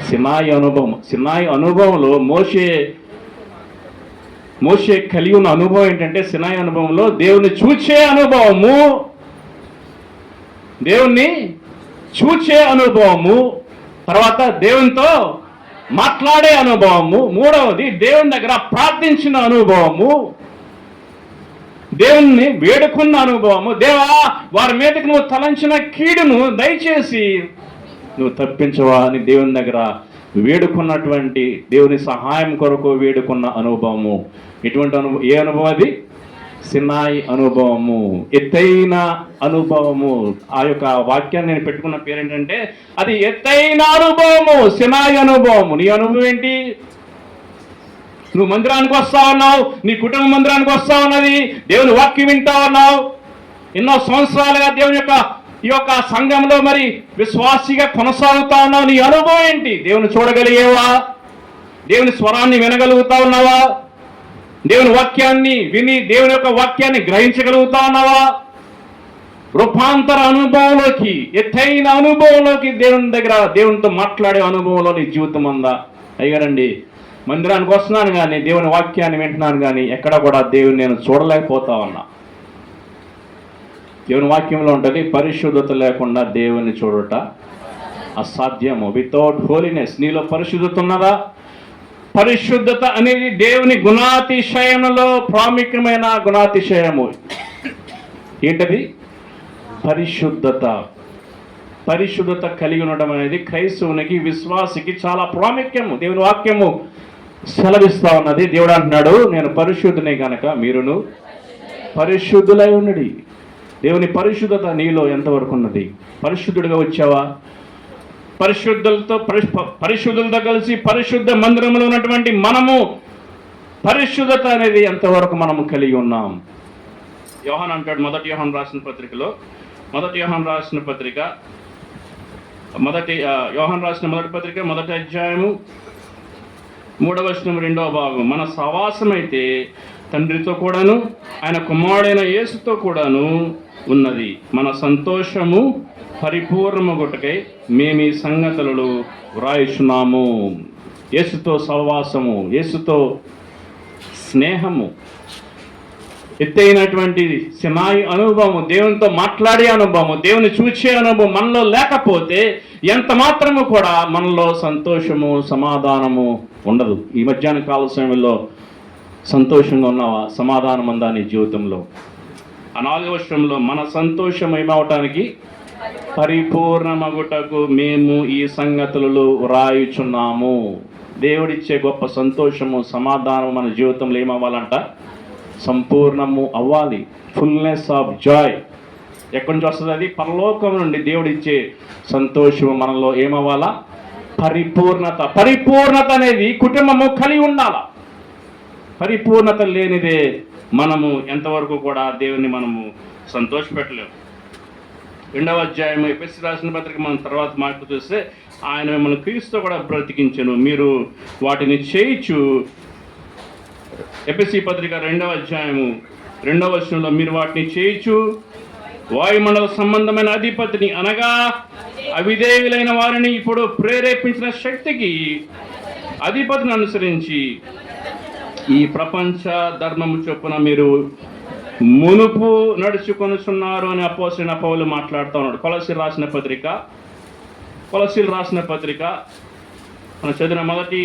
సినాయి అనుభవం. సినాయి అనుభవంలో మోషే కలిగి ఉన్న అనుభవం ఏంటంటే, సినాయి అనుభవంలో దేవుని చూచే అనుభవము, దేవుణ్ణి చూచే అనుభవము, తర్వాత దేవునితో మాట్లాడే అనుభవము, మూడవది దేవుని దగ్గర ప్రార్థించిన అనుభవము, దేవుణ్ణి వేడుకున్న అనుభవము. దేవా వారి మీదకి నువ్వు తలంచిన కీడును దయచేసి నువ్వు తప్పించవా అని దేవుని దగ్గర వేడుకున్నటువంటి, దేవుని సహాయం కొరకు వేడుకున్న అనుభవము. ఎటువంటి అనుభవం? ఏ అనుభవం అది? సినాయి అనుభవము, ఎత్తైన అనుభవము. ఆ యొక్క వాక్యాన్ని నేను పెట్టుకున్న పేరేంటంటే అది ఎత్తైన అనుభవము, సినాయి అనుభవము. నీ అనుభవం ఏంటి? నువ్వు మందిరానికి వస్తా ఉన్నావు, నీ కుటుంబ మందిరానికి వస్తా ఉన్నది, దేవుని వాక్యం వింటా ఉన్నావు, ఎన్నో సంవత్సరాలుగా దేవుని ఈ యొక్క సంఘంలో మరి విశ్వాసిగా కొనసాగుతా ఉన్నావు. నీ అనుభవం ఏంటి? దేవుని చూడగలిగేవా? దేవుని స్వరాన్ని వినగలుగుతా ఉన్నావా? దేవుని వాక్యాన్ని విని దేవుని యొక్క వాక్యాన్ని గ్రహించగలుగుతా ఉన్నావా? రూపాంతర అనుభవంలోకి, ఎత్తైన అనుభవంలోకి, దేవునితో మాట్లాడే అనుభవంలో నీ జీవితం ఉందా? అయ్యారండి, మందిరానికి వస్తున్నాను కానీ, దేవుని వాక్యాన్ని వింటున్నాను కానీ ఎక్కడ కూడా దేవుని నేను చూడలేకపోతా ఉన్నా. దేవుని వాక్యంలో ఉంటుంది, పరిశుద్ధత లేకుండా దేవుని చూడట అసాధ్యము. వితౌట్ హోలీనెస్, నీలో పరిశుద్ధత ఉన్నదా? పరిశుద్ధత అనేది దేవుని గుణాతిశయములో ప్రాముఖ్యమైన గుణాతిశయము. ఏంటది? పరిశుద్ధత. పరిశుద్ధత కలిగి ఉండడం అనేది క్రైస్తవునికి, విశ్వాసికి చాలా ప్రాముఖ్యము. దేవుని వాక్యము సెలవిస్తా ఉన్నది. దేవుడు అంటున్నాడు, నేను పరిశుద్ధునే కనుక మీరును పరిశుద్ధులై ఉన్నది. దేవుని పరిశుద్ధత నీలో ఎంతవరకు ఉన్నది? పరిశుద్ధుడిగా వచ్చావా? పరిశుద్ధులతో కలిసి పరిశుద్ధ మందిరంలో ఉన్నటువంటి మనము పరిశుద్ధత అనేది ఎంతవరకు మనము కలిగి ఉన్నాం? యోహాన్ అంటాడు మొదటి యోహాన్ రాసిన పత్రికలో, యోహాన్ రాసిన మొదటి పత్రిక మొదటి అధ్యాయము 3వ వచనం 2వ భాగం, మన సహవాసం అయితే తండ్రితో కూడాను ఆయన కుమారుడైన యేసుతో కూడాను ఉన్నది. మన సంతోషము పరిపూర్ణమగుటకై మేము ఈ సంగతులను వ్రాయిచున్నాము. యేసుతో సహవాసము, యేసుతో స్నేహము, ఎత్తైనటువంటి సినాయి అనుభవము, దేవునితో మాట్లాడే అనుభవము, దేవుని చూచే అనుభవం మనలో లేకపోతే ఎంత మాత్రము కూడా మనలో సంతోషము, సమాధానము ఉండదు. ఈ మధ్యాహ్న కాల సమయంలో సంతోషంగా ఉన్నావా? సమాధానం ఉందా నీ జీవితంలో? ఆ 4వ వచనంలో, మన సంతోషం ఏమవటానికి పరిపూర్ణమగుటకు మేము ఈ సంగతులలో వ్రాయుచున్నాము. దేవుడిచ్చే గొప్ప సంతోషము, సమాధానము మన జీవితంలో ఏమవ్వాలంట? సంపూర్ణము అవ్వాలి. ఫుల్నెస్ ఆఫ్ జాయ్ ఎక్కడి నుంచి వస్తుంది? అది పరలోకం నుండి దేవుడిచ్చే సంతోషము మనలో ఏమవ్వాలా? పరిపూర్ణత. పరిపూర్ణత అనేది కుటుంబము కలిగి ఉండాల. పరిపూర్ణత లేనిదే మనము ఎంతవరకు కూడా దేవుని మనము సంతోషపెట్టలేము. 2వ అధ్యాయం ఎఫెసీ రాసిన పత్రిక మనం తర్వాత మాటలు చూస్తే, ఆయన మిమ్మల్ని క్రీస్తుతో కూడా బ్రతికించెను, మీరు వాటిని చేయించు. ఎఫెసీ పత్రిక 2వ అధ్యాయము 2వ వచనంలో, మీరు వాటిని చేయించు వాయుమండల సంబంధమైన అధిపతిని, అనగా అవిధేయులైన వారిని ఇప్పుడు ప్రేరేపించిన శక్తికి అధిపతిని అనుసరించి ఈ ప్రపంచ ధర్మము చొప్పున మీరు మునుపు నడుచుకొనుచున్నారు అని అపోస్తలుడైన పౌలు మాట్లాడుతూ ఉన్నాడు. కొలస్సీలు రాసిన పత్రిక మనం చదివిన మొదటి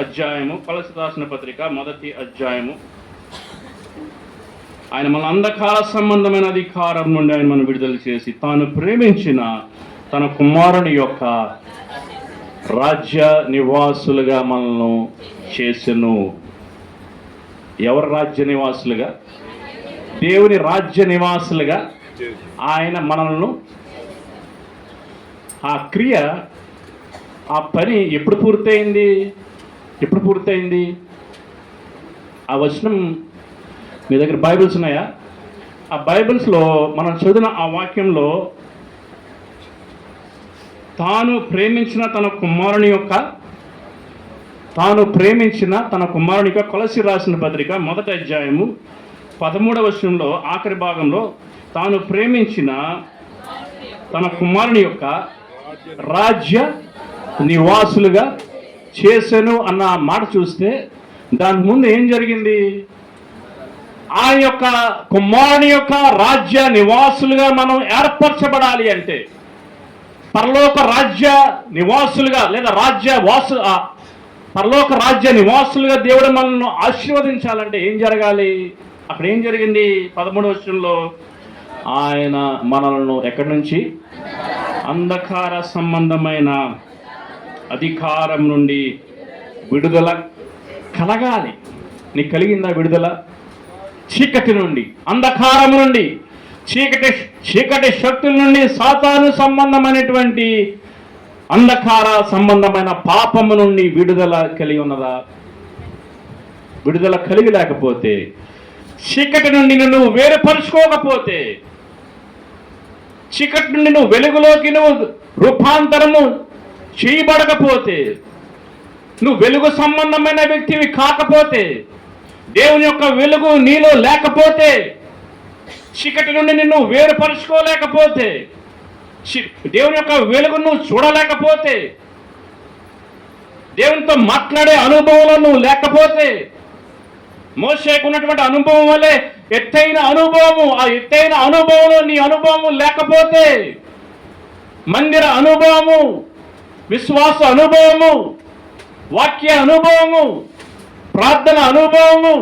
అధ్యాయము, కొలస్సీలు రాసిన పత్రిక మొదటి అధ్యాయము. ఆయన మన అంధకార సంబంధమైన అధికారం నుండి ఆయన మనం విడుదల చేసి తాను ప్రేమించిన తన కుమారుని యొక్క రాజ్య నివాసులుగా మనల్ని చేసెను. ఎవరి రాజ్య నివాసులుగా? దేవుని రాజ్య నివాసులుగా ఆయన మనల్ని, ఆ క్రియ, ఆ పని ఎప్పుడు పూర్తయింది? ఆ వచనం మీ దగ్గర బైబిల్స్ ఉన్నాయా? ఆ బైబిల్స్లో మనం చదివిన ఆ వాక్యంలో, తాను ప్రేమించిన తన కుమారుని యొక్క కొలస్సీ రాసిన పత్రిక మొదటి అధ్యాయము 13వ వచనంలో ఆఖరి భాగంలో, తాను ప్రేమించిన తన కుమారుని యొక్క రాజ్య నివాసులుగా చేసెను అన్న మాట చూస్తే, దాని ముందు ఏం జరిగింది? ఆ యొక్క కుమారుని యొక్క రాజ్య నివాసులుగా మనం ఏర్పరచబడాలి అంటే, పరలోక రాజ్య నివాసులుగా లేదా పరలోక రాజ్య నివాసులుగా దేవుడు మనల్ని ఆశీర్వదించాలంటే ఏం జరగాలి? అక్కడ ఏం జరిగింది? 13వ వచనంలో, ఆయన మనలను ఎక్కడి నుంచి? అంధకార సంబంధమైన అధికారం నుండి విడుదల కలగాలి. నీకు కలిగిందా విడుదల? చీకటి నుండి, అంధకారం నుండి, చీకటి శక్తుల నుండి, సాతాను సంబంధమైనటువంటి అంధకార సంబంధమైన పాపము నుండి విడుదల కలిగి ఉన్నదా? విడుదల కలిగి లేకపోతే, చీకటి నుండి నువ్వు వేరుపరుచుకోకపోతే, చీకటి నుండి నువ్వు వెలుగులోకి నువ్వు రూపాంతరము చేయబడకపోతే, నువ్వు వెలుగు సంబంధమైన వ్యక్తివి కాకపోతే, దేవుని యొక్క వెలుగు నీలో లేకపోతే చీకటి నుండి నిన్ను వేరుపరుచుకోలేకపోతే, దేవుని యొక్క వెలుగును నువ్వు చూడలేకపోతే, దేవునితో మాట్లాడే అనుభవంలో నువ్వు లేకపోతే, మోషేకు ఉన్నటువంటి అనుభవం వల్లే ఎత్తైన అనుభవము, ఆ ఎత్తైన అనుభవంలో నీ అనుభవము లేకపోతే, మందిర అనుభవము, విశ్వాస అనుభవము, వాక్య అనుభవము, ప్రార్థన అనుభవము,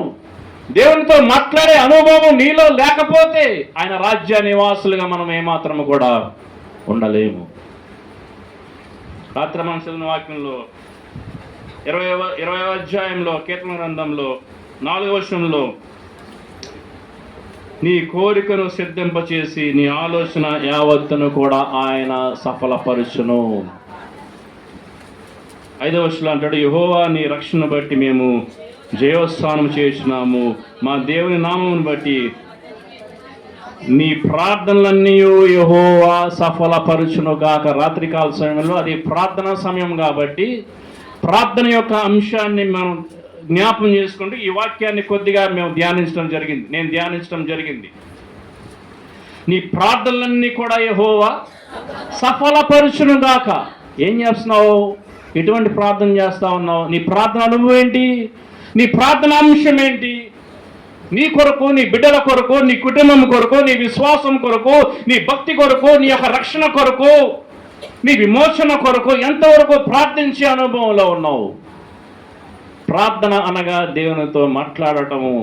దేవునితో మాట్లాడే అనుభవం నీలో లేకపోతే ఆయన రాజ్య నివాసులుగా మనం ఏమాత్రము కూడా ఉండలేము. రాత్రి మనం చదివిన వాక్యంలో 20వ అధ్యాయంలో కీర్తన గ్రంథంలో 4వ వచనంలో, నీ కోరికను సిద్ధింపచేసి నీ ఆలోచన యావత్తును కూడా ఆయన సఫలపరుచును. 5వ వచనంలో అంటాడు, యెహోవా నీ రక్షణ బట్టి మేము జయోత్సానం చేసినాము, మా దేవుని నామమును బట్టి నీ ప్రార్థనలన్నీ యెహోవా సఫలపరుచును గాక. రాత్రికాల సమయంలో అది ప్రార్థనా సమయం కాబట్టి ప్రార్థన యొక్క అంశాన్ని మనం జ్ఞాపం చేసుకుంటూ ఈ వాక్యాన్ని కొద్దిగా నేను ధ్యానించడం జరిగింది. నీ ప్రార్థనలన్నీ కూడా యెహోవా సఫలపరుచును గాక. ఏం చేస్తున్నావు? ఎటువంటి ప్రార్థన చేస్తా ఉన్నావు? నీ ప్రార్థన అనుభవం ఏంటి? నీ ప్రార్థన అంశం ఏంటి? నీ కొరకు, నీ బిడ్డల కొరకు, నీ కుటుంబం కొరకు, నీ విశ్వాసం కొరకు, నీ భక్తి కొరకు, నీ యొక్క రక్షణ కొరకు, నీ విమోచన కొరకు ఎంతవరకు ప్రార్థించే అనుభవంలో ఉన్నావు? ప్రార్థన అనగా దేవునితో మాట్లాడటము,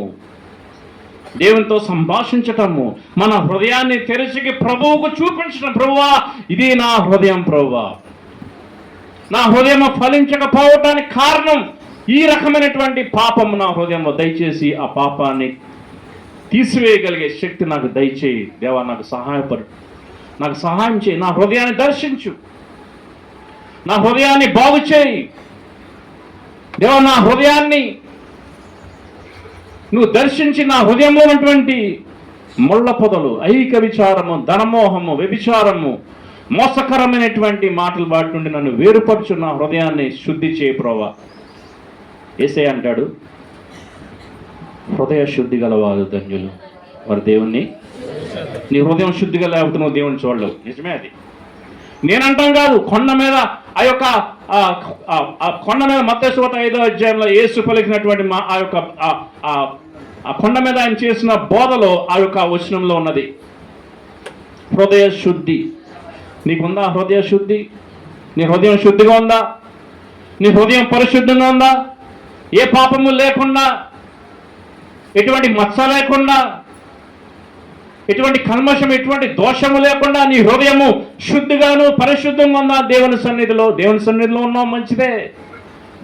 దేవునితో సంభాషించటము, మన హృదయాన్ని తెరిచి ప్రభువుకు చూపించడం. ప్రభువా, ఇది నా హృదయం. ప్రభువా, నా హృదయం ఫలించకపోవటానికి కారణం ఈ రకమైనటువంటి పాపము నా హృదయంలో. దయచేసి ఆ పాపాన్ని తీసివేయగలిగే శక్తి నాకు దయచేయి దేవా. నాకు సహాయం చేయి. నా హృదయాన్ని దర్శించు, నా హృదయాన్ని బాగు చేయి దేవా. నా హృదయాన్ని నువ్వు దర్శించి నా హృదయంలో ఉన్నటువంటి ముళ్ళ పొదలు, ఐహిక విచారము, ధనమోహము, వ్యభిచారము, మోసకరమైనటువంటి మాటలు వాటి నుండి నన్ను వేరుపరచు. నా హృదయాన్ని శుద్ధి చేయి ప్రభువా. యేసయ్య అంటాడు, హృదయ శుద్ధి గలవారు ధన్యులు, వారు దేవుణ్ణి. నీ హృదయం శుద్ధిగా లేకపోతే నువ్వు దేవుని చూడలేవు. నిజమే అది. నేనంటాం కాదు. కొండ మీద కొండ మీద మత్తయి సువార్త 5వ అధ్యాయంలో యేసు పలికినటువంటి ఆ కొండ మీద ఆయన చేసిన బోధలో ఆ యొక్క వచనంలో ఉన్నది హృదయ శుద్ధి. నీకుందా హృదయ శుద్ధి? నీ హృదయం శుద్ధిగా ఉందా? నీ హృదయం పరిశుద్ధంగా ఉందా? ఏ పాపము లేకుండా, ఎటువంటి మచ్చ లేకుండా, ఎటువంటి కల్మషం, ఎటువంటి దోషము లేకుండా నీ హృదయము శుద్ధిగాను పరిశుద్ధంగా ఉందా? దేవుని సన్నిధిలో ఉన్నావు, మంచిదే.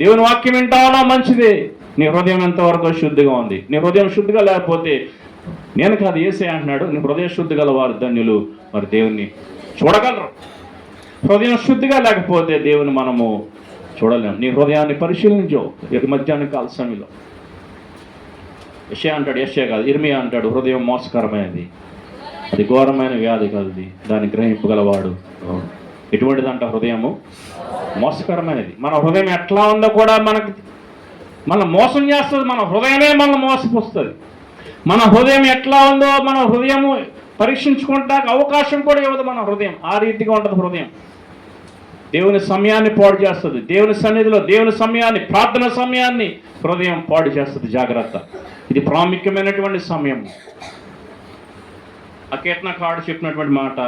దేవుని వాక్యం వింటావా, మంచిదే. నీ హృదయం ఎంతవరకు శుద్ధిగా ఉంది? నీ హృదయం శుద్ధిగా లేకపోతే, నేను కాదు యేసయ్య అంటున్నాడు, నీ హృదయ శుద్ధి గల వారు ధన్యులు, మరి దేవుణ్ణి చూడగలరు. హృదయం శుద్ధిగా లేకపోతే దేవుని మనము చూడలేము. నీ హృదయాన్ని పరిశీలించు. మధ్యాహ్న కాల సమయంలో యెషయా అంటాడు, యెషయా కాదు ఇర్మియా అంటాడు, హృదయం మోసకరమైనది, అది ఘోరమైన వ్యాధి కలది, దాన్ని గ్రహింపగలవాడు. ఎటువంటిదంట? హృదయము మోసకరమైనది. మన హృదయం ఎట్లా ఉందో కూడా మన మోసం చేస్తుంది. మన హృదయమే మనల్ని మోసపోస్తుంది. మన హృదయం ఎట్లా ఉందో మన హృదయము పరీక్షించుకుంటానికి అవకాశం కూడా ఇవ్వదు. మన హృదయం ఆ రీతిగా ఉంటుంది. హృదయం దేవుని సమయాన్ని పాడు చేస్తుంది. దేవుని సన్నిధిలో దేవుని సమయాన్ని, ప్రార్థన సమయాన్ని హృదయం పాడు చేస్తుంది. జాగ్రత్త, ఇది ప్రాముఖ్యమైనటువంటి సమయం. ఆ కీర్తనకారుడు చెప్పినటువంటి మాట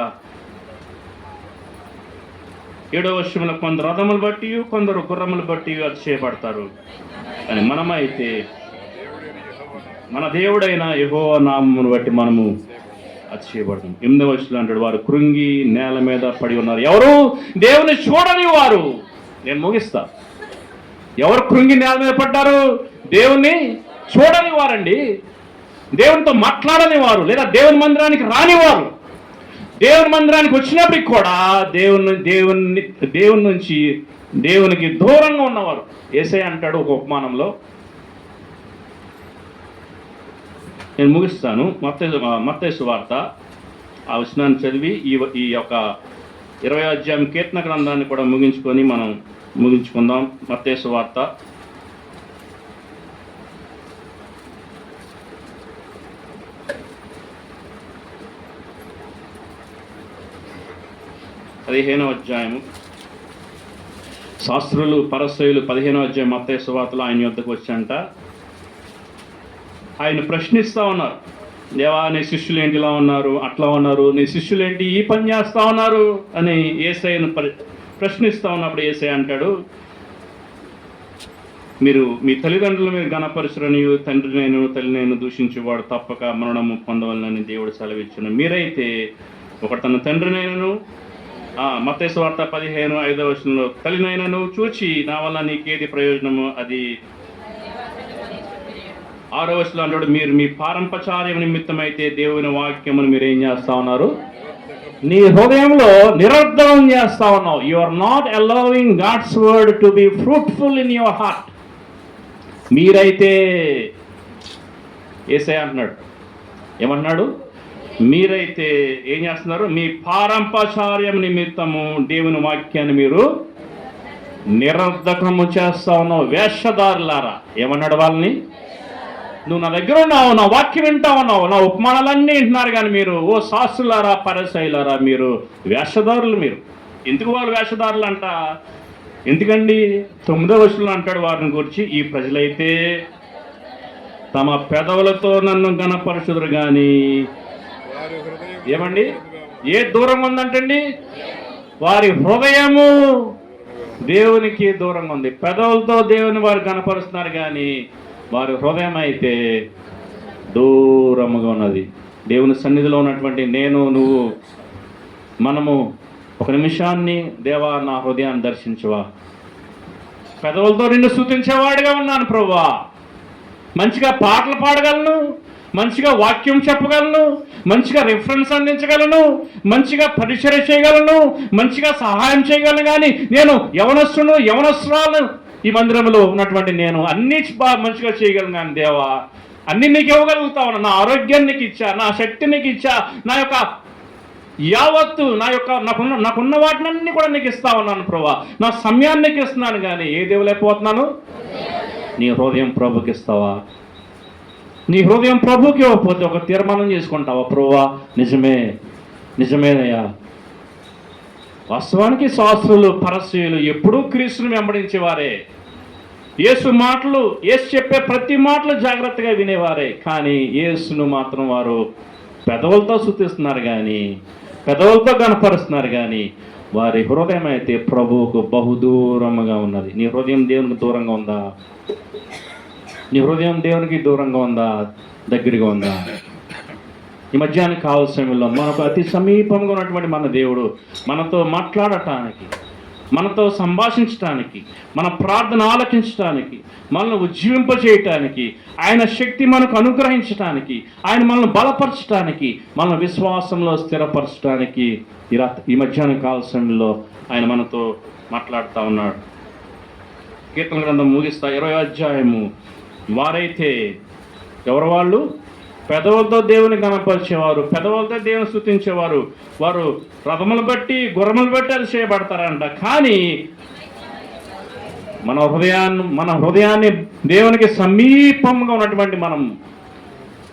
7వ వచనంలో, కొందరు రథములు బట్టి కొందరు గుర్రములు బట్టి అతిశయపడతారు, కానీ మనమైతే మన దేవుడైన యెహోవా నామమును బట్టి మనము అతిశయపడతాం. 8వ వచనంలో అంటాడు, వారు కృంగి నేల మీద పడి ఉన్నారు. ఎవరు? దేవుని చూడని వారు. నేను ముగిస్తా. ఎవరు కృంగి నేల మీద పడ్డారు? దేవుణ్ణి చూడని వారండి. దేవునితో మాట్లాడని వారు, లేదా దేవుని మందిరానికి రానివారు. దేవుని మందిరానికి వచ్చినప్పటికి కూడా దేవుని నుంచి దేవునికి దూరంగా ఉన్నవారు. యేసయ్య అంటాడు ఒక ఉపమానంలో, నేను ముగిస్తాను. మత్తయి సువార్త ఆ వచనాన్ని చదివి ఈ యొక్క 20వ అధ్యాయం కీర్తన గ్రంథాన్ని కూడా ముగించుకుందాం. మత్తయి సువార్త 20వ 15వ అధ్యాయము. శాస్త్రులు పరిసయ్యులు 15వ అధ్యాయం మత్తయి సువార్తలో ఆయన యొద్దకు వచ్చంట ఆయన ప్రశ్నిస్తూ ఉన్నారు. దేవా, నీ శిష్యులు ఏంటి ఇలా ఉన్నారు, అట్లా ఉన్నారు, నీ శిష్యులు ఏంటి ఈ పని చేస్తూ ఉన్నారు అని యేసయ్యను ప్రశ్నిస్తూ ఉన్నప్పుడు యేసయ్య అంటాడు, మీరు మీ తల్లిదండ్రులు మీరు ఘనపరచురని తండ్రి నేను తల్లి నేను దూషించేవాడు తప్పక మరణము పొందవలనని దేవుడు సెలవిచ్చును. మీరైతే ఒకటి తన తండ్రినైనను మత్తయి సువార్త 15:5 తల్లినైనను చూచి నా వల్ల నీకేది ప్రయోజనము అది 6 అంటాడు, మీరు మీ పారంపచార్యం నిమిత్తమైతే దేవుని వాక్యమును మీరు ఏం చేస్తా ఉన్నారు, నీ హృదయంలో నిరర్ధనం చేస్తా ఉన్నావు. You are not allowing god's word to be fruitful in your heart. మీరైతే యేసయ్య అంటున్నాడు, ఏమంటున్నాడు, మీరైతే ఏం చేస్తున్నారు, మీ పారంపచార్యం నిమిత్తము దేవుని వాక్యాన్ని మీరు నిరర్ధకము చేస్తా ఉన్నావు. వేషధారులారా, ఏమన్నాడు వాళ్ళని, నువ్వు నా దగ్గర ఉన్నావు, నా వాక్యం వింటా ఉన్నావు, నా ఉపమానాలన్నీ వింటున్నారు, కానీ మీరు ఓ శాస్త్రులారా పరిసయ్యులారా మీరు వేషధారులు. మీరు ఎందుకు వాళ్ళు వేషధారులు అంట, ఎందుకండి 9వ వచనంలో అంటాడు వారిని గురించి, ఈ ప్రజలైతే తమ పెదవులతో నన్ను ఘనపరచుదురు కానీ ఏమండి ఏ దూరంగా ఉందంటండి, వారి హృదయము దేవునికి దూరంగా ఉంది. పెదవులతో దేవుని వారు ఘనపరుస్తున్నారు కానీ వారి హృదయం అయితే దూరముగా ఉన్నది. దేవుని సన్నిధిలో ఉన్నటువంటి నేను నువ్వు మనము ఒక నిమిషాన్ని, దేవా నా హృదయాన్ని దర్శించవా, పెదవులతో నిన్ను స్తుతించేవాడిగా ఉన్నాను ప్రభువా, మంచిగా పాటలు పాడగలను, మంచిగా వాక్యం చెప్పగలను, మంచిగా రిఫరెన్స్ అందించగలను, మంచిగా పరిచర్య చేయగలను, మంచిగా సహాయం చేయగలను, కానీ నేను యవనస్తురాలను ఈ మందిరంలో ఉన్నటువంటి నేను అన్నీ మంచిగా చేయగలను, కానీ దేవా అన్ని నీకు ఇవ్వగలుగుతావు. నా ఆరోగ్యాన్ని నీకు ఇచ్చా, నా శక్తి నీకు ఇచ్చా, నా యొక్క యావత్తు నాకున్న వాటినన్నీ కూడా నీకు ఇస్తా ఉన్నాను ప్రభువా, నా సమయాన్ని నీకు ఇస్తున్నాను, కానీ ఏ దేవులైపోతున్నాను, నీ హృదయం ప్రభుకి ఇస్తావా? నీ హృదయం ప్రభుకి ఇవ్వకపోతే ఒక తీర్మానం చేసుకుంటావా, ప్రభువా నిజమేనయ్యా. వాస్తవానికి శాస్త్రులు పరిసయ్యులు ఎప్పుడూ క్రీస్తుని వెంబడించేవారే, యేసు చెప్పే ప్రతి మాటలు జాగ్రత్తగా వినేవారే, కానీ యేసును మాత్రం వారు పెదవులతో స్తుతిస్తున్నారు కానీ, పెదవులతో కనపరుస్తున్నారు కానీ వారి హృదయం అయితే ప్రభువుకు బహుదూరముగా ఉన్నది. నీ హృదయం దేవునికి దూరంగా ఉందా? నీ హృదయం దేవునికి దూరంగా ఉందా, దగ్గరగా ఉందా? ఈ మధ్యాహ్నం కావాల్సిన సమయంలో మనకు అతి సమీపంగా ఉన్నటువంటి మన దేవుడు మనతో మాట్లాడటానికి, మనతో సంభాషించటానికి, మన ప్రార్థన ఆలకించటానికి, మనల్ని ఉజ్జీవింపజేయటానికి, ఆయన శక్తి మనకు అనుగ్రహించటానికి, ఆయన మనల్ని బలపరచటానికి, మన విశ్వాసంలో స్థిరపరచడానికి ఈ మధ్యాహ్నం కావాల్సిన సమయంలో ఆయన మనతో మాట్లాడుతూ ఉన్నాడు. కీర్తన గ్రంథం ముగిస్తా 20వ అధ్యాయము. వారైతే ఎవరు వాళ్ళు? పెదవులతో దేవుని గణపరిచేవారు, పెదవులతో దేవుని స్తుతించేవారు. వారు రథములు బట్టి గుర్రములు బట్టి అది చేయబడతారంట, కానీ మన హృదయాన్ని దేవునికి సమీపంగా ఉన్నటువంటి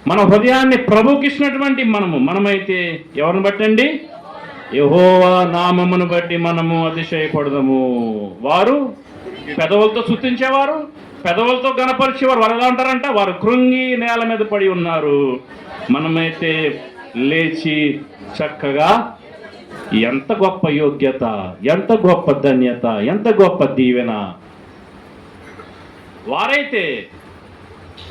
మన హృదయాన్ని ప్రభువుకి ఇచ్చినటువంటి మనమైతే ఎవరిని బట్టండి? యెహోవా నామమును బట్టి మనము అతిశయపడదాము. వారు పెదవులతో స్తుతించేవారు, పెదవులతో గణపరిచేవారు. వారు ఎలా ఉంటారంట? వారు కృంగి నేల మీద పడి ఉన్నారు. మనమైతే లేచి చక్కగా, ఎంత గొప్ప యోగ్యత, ఎంత గొప్ప ధన్యత, ఎంత గొప్ప దీవెన.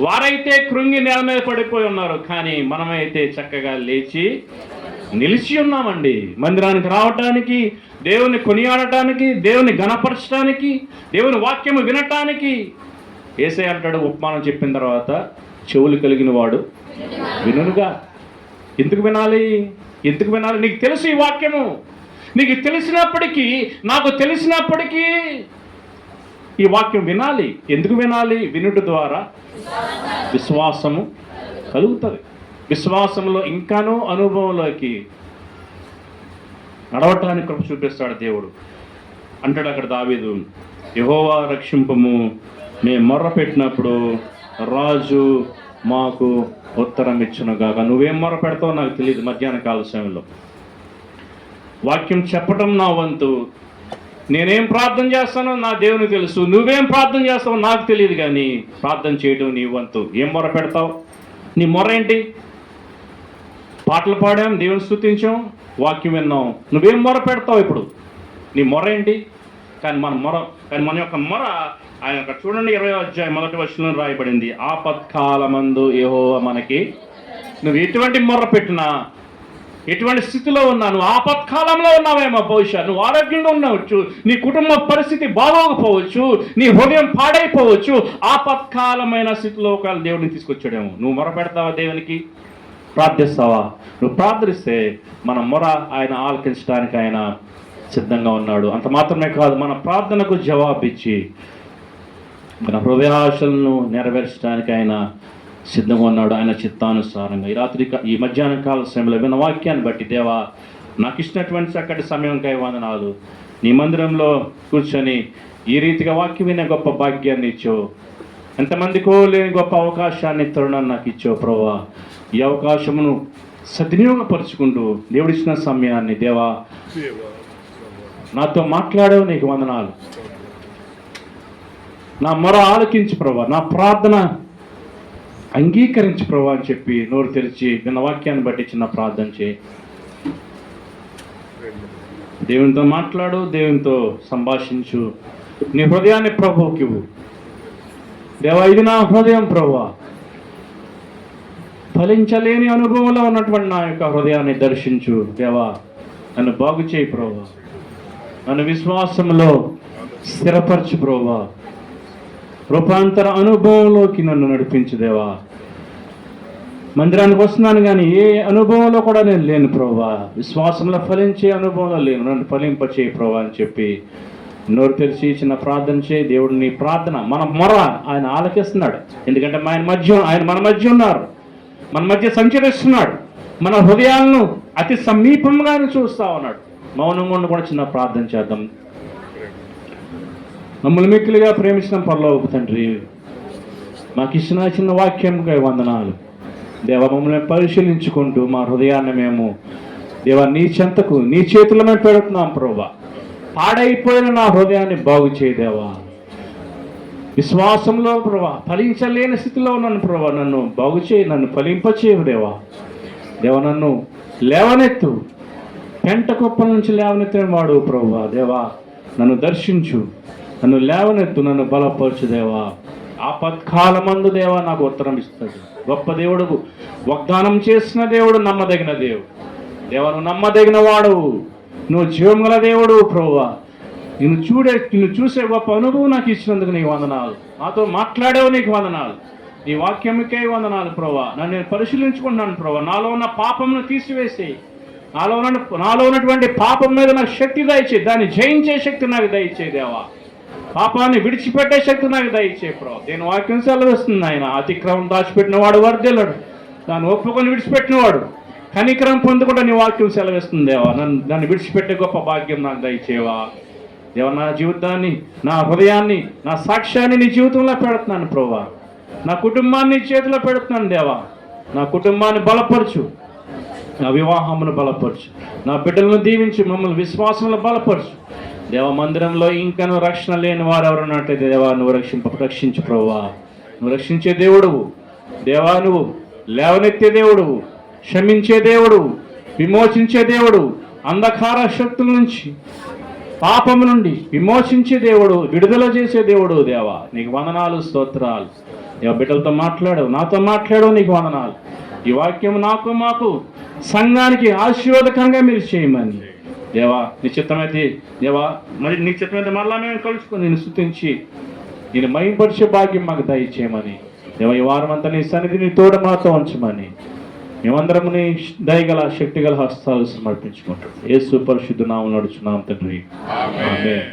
వారైతే కృంగి నేల మీద పడిపోయి ఉన్నారు, కానీ మనమైతే చక్కగా లేచి నిలిచి ఉన్నామండి. మందిరానికి రావటానికి, దేవుని కొనియాడటానికి, దేవుని గణపరచడానికి, దేవుని వాక్యము వినటానికి. యేసయ్య అంటాడు ఉపమానం చెప్పిన తర్వాత, చెవులు కలిగిన వాడు వినుగా. ఎందుకు వినాలి? నీకు తెలుసు ఈ వాక్యము, నీకు తెలిసినప్పటికీ, నాకు తెలిసినప్పటికీ ఈ వాక్యం వినాలి. ఎందుకు వినాలి? వినుట ద్వారా విశ్వాసము కలుగుతుంది. విశ్వాసంలో ఇంకానూ అనుభవంలోకి నడవటానికి కృప చూపిస్తాడు దేవుడు. అంటాడు అక్కడ దావీదు, యెహోవా రక్షింపము, మేము మొర్ర పెట్టినప్పుడు రాజు మాకు ఉత్తరం ఇచ్చునుగాక. నువ్వేం మొర్ర పెడతావో నాకు తెలియదు. మధ్యాహ్న కాల సమయంలో వాక్యం చెప్పటం నా వంతు. నేనేం ప్రార్థన చేస్తానో నా దేవునికి తెలుసు, నువ్వేం ప్రార్థన చేస్తావో నాకు తెలియదు, కానీ ప్రార్థన చేయడం నీ వంతు. ఏం మొర పెడతావు? నీ మొర ఏంటి? పాటలు పాడాం, దేవుని స్తుతించాం, వాక్యం విన్నాం. నువ్వేం మొర పెడతావు ఇప్పుడు? నీ మొర ఏంటి? కానీ మన యొక్క మొర ఆయన యొక్క చూడండి 20వ అధ్యాయం 1వ వచనంలో రాయబడింది, ఆపత్కాలమందు యెహోవా మనకి. నువ్వు ఎటువంటి మొర్ర పెట్టినా, ఎటువంటి స్థితిలో ఉన్నా, నువ్వు ఆపత్కాలంలో ఉన్నావేమో, బహుశా నువ్వు ఆరోగ్యంగా ఉండవచ్చు, నీ కుటుంబ పరిస్థితి బాగోకపోవచ్చు, నీ హృదయం పాడైపోవచ్చు, ఆపత్కాలమైన స్థితిలో ఒక దేవుడిని తీసుకొచ్చాడేమో. నువ్వు మొర పెడతావా? దేవునికి ప్రార్థిస్తావా? నువ్వు ప్రార్థిస్తే మన మొర ఆయన ఆలకించడానికి ఆయన సిద్ధంగా ఉన్నాడు. అంత మాత్రమే కాదు, మన ప్రార్థనకు జవాబిచ్చి మన హృదయాశలను నెరవేర్చడానికి ఆయన సిద్ధంగా ఉన్నాడు, ఆయన చిత్తానుసారంగా. ఈ మధ్యాహ్న కాల సమయంలో విన్న వాక్యాన్ని బట్టి, దేవా నాకు ఇచ్చినటువంటి చక్కటి సమయంకై వందనాలు. నీ మందిరంలో కూర్చొని ఈ రీతిగా వాక్యం వినే గొప్ప భాగ్యాన్ని ఇచ్చావు. ఎంతమందికో లేని గొప్ప అవకాశాన్ని, తరుణాన్ని నాకు ఇచ్చావు ప్రభువా. ఈ అవకాశమును సద్వినియోగపరుచుకుంటూ దేవుడిచ్చిన సమయాన్ని దేవా నాతో మాట్లాడావు, నీకు వందనాలు. నా మొర ఆలకించి ప్రభువా, నా ప్రార్థన అంగీకరించి ప్రభువా అని చెప్పి నోరు తెరిచి విన్న వాక్యాన్ని బట్టి చిన్న ప్రార్థన చేయి. దేవునితో మాట్లాడు, దేవునితో సంభాషించు, నీ హృదయాన్ని ప్రభువుకి ఇవ్వు. దేవా ఇది నా హృదయం ప్రభువా, ఫలించలేని అనుభవంలో ఉన్నటువంటి నా యొక్క హృదయాన్ని దర్శించు. దేవా నన్ను బాగు చేయి ప్రభువా, నన్ను విశ్వాసంలో స్థిరపరచు ప్రభువా, రూపాంతర అనుభవంలోకి నన్ను నడిపించు దేవా. మందిరానికి వస్తున్నాను కానీ ఏ అనుభవంలో కూడా నేను లేను ప్రభువా, విశ్వాసంలో ఫలించే అనుభవంలో లేను, నన్ను ఫలింపచేయి ప్రభువా అని చెప్పి నోరు తెరిచి చిన్న ప్రార్థన చేయి. దేవుడు నీ ప్రార్థన, మన మొర ఆయన ఆలకిస్తున్నాడు. ఎందుకంటే ఆయన మన మధ్య ఉన్నారు, మన మధ్య సంచరిస్తున్నాడు, మన హృదయాలను అతి సమీపంగానే చూస్తా ఉన్నాడు. మౌనంగా ఉండి కూడా చిన్న ప్రార్థన చేద్దాం. మమ్మల్ని మిక్కిలిగా ప్రేమించిన పరలోకపు తండ్రి, మాకు ఇచ్చిన చిన్న వాక్యంకై వందనాలు దేవా. మమ్మల్ని పరిశీలించుకుంటూ మా హృదయాన్ని మేము దేవా నీ చెంతకు, నీ చేతులమే పెడుతున్నాం ప్రభువా. పాడైపోయిన నా హృదయాన్ని బాగు చేయదేవా. విశ్వాసంలో ప్రభువా ఫలించలేని స్థితిలో ఉన్నాను ప్రభువా, నన్ను బాగు చేయి, నన్ను ఫలింపచేయు దేవా. దేవా నన్ను లేవనెత్తు, పెంట కుప్పల నుంచి లేవనెత్తిన వాడు ప్రభువా. దేవా నన్ను దర్శించు, నన్ను లేవనెత్తు, నన్ను బలపరచు దేవా. ఆపత్కాలమందు దేవా నాకు ఉత్తరం ఇస్తాడు. గొప్ప దేవుడు, వాగ్దానం చేసిన దేవుడు, నమ్మదగిన దేవుడు దేవా. నువ్వు నమ్మదగిన వాడు, నువ్వు జీవం గల దేవుడు ప్రభువా. నిన్ను చూసే గొప్ప అనుభవం నాకు ఇచ్చినందుకు నీకు వందనాలు. నాతో మాట్లాడేవు, నీకు వందనాలు. నీ వాక్యమికే వందనాలు ప్రభువా. నన్ను నేను పరిశీలించుకుంటున్నాను ప్రభువా. నాలో ఉన్న పాపమును తీసివేసి, నాలో ఉన్నటువంటి పాపం మీద నాకు శక్తి దయచేయి, దాన్ని జయించే శక్తి నాకు దయచేయి దేవా. పాపాన్ని విడిచిపెట్టే శక్తి నాకు దయచేయి ప్రభు. నేను వాక్యం సెలవిస్తుంది ఆయన, అతిక్రమం దాచిపెట్టిన వాడు వర్ధిల్లడు, దాన్ని ఒప్పుకొని విడిచిపెట్టినవాడు కనికరం పొందుకుంటే నీ వాక్యం సెలవిస్తుంది దేవా. నన్ను విడిచిపెట్టే గొప్ప భాగ్యం నాకు దయచేవా దేవా. నా జీవితాన్ని, నా హృదయాన్ని, నా సాక్ష్యాన్ని నీ జీవితంలో పెడుతున్నాను ప్రభువా. నా కుటుంబాన్ని చేతిలో పెడుతున్నాను దేవా. నా కుటుంబాన్ని బలపరచు, నా వివాహమును బలపరచు, నా బిడ్డలను దీవించి మమ్మల్ని విశ్వాసంలో బలపరచు దేవ. మందిరంలో ఇంకను రక్షణ లేని వారు ఎవరున్నట్లయితే దేవా నువ్వు రక్షించు ప్రభువా. నువ్వు రక్షించే దేవుడువు దేవా, నువ్వు లేవనెత్తే దేవుడువు, క్షమించే దేవుడు, విమోచించే దేవుడు, అంధకార శక్తుల నుంచి, పాపము నుండి విమోచించే దేవుడు, విడుదల చేసే దేవుడు దేవా. నీకు వందనాలు, స్తోత్రాలు దేవ. బిడ్డలతో మాట్లాడావు, నాతో మాట్లాడావు, నీకు వందనాలు. ఈ వాక్యం నాకు, మాకు, సంఘానికి ఆశీర్వాదకరంగా మీరు చేయమని దేవా. నీ చిత్తమైతే దేవా, మరి నీ చిత్తమైతే మరలా మేము కలుసుకొని నేను స్తుతించి నేను మహింపరిచే భాగ్యం మాకు దయచేయమని దేవా. ఈ వారం అంతా నీ సన్నిధిని తోడ మాతో ఉంచమని మేమందరం నీ దయగల శక్తిగల హస్తాలు సమర్పించుకుంటాం. యేసు పరిశుద్ధ నామములో నడుచున్నాం తండ్రి, ఆమేన్.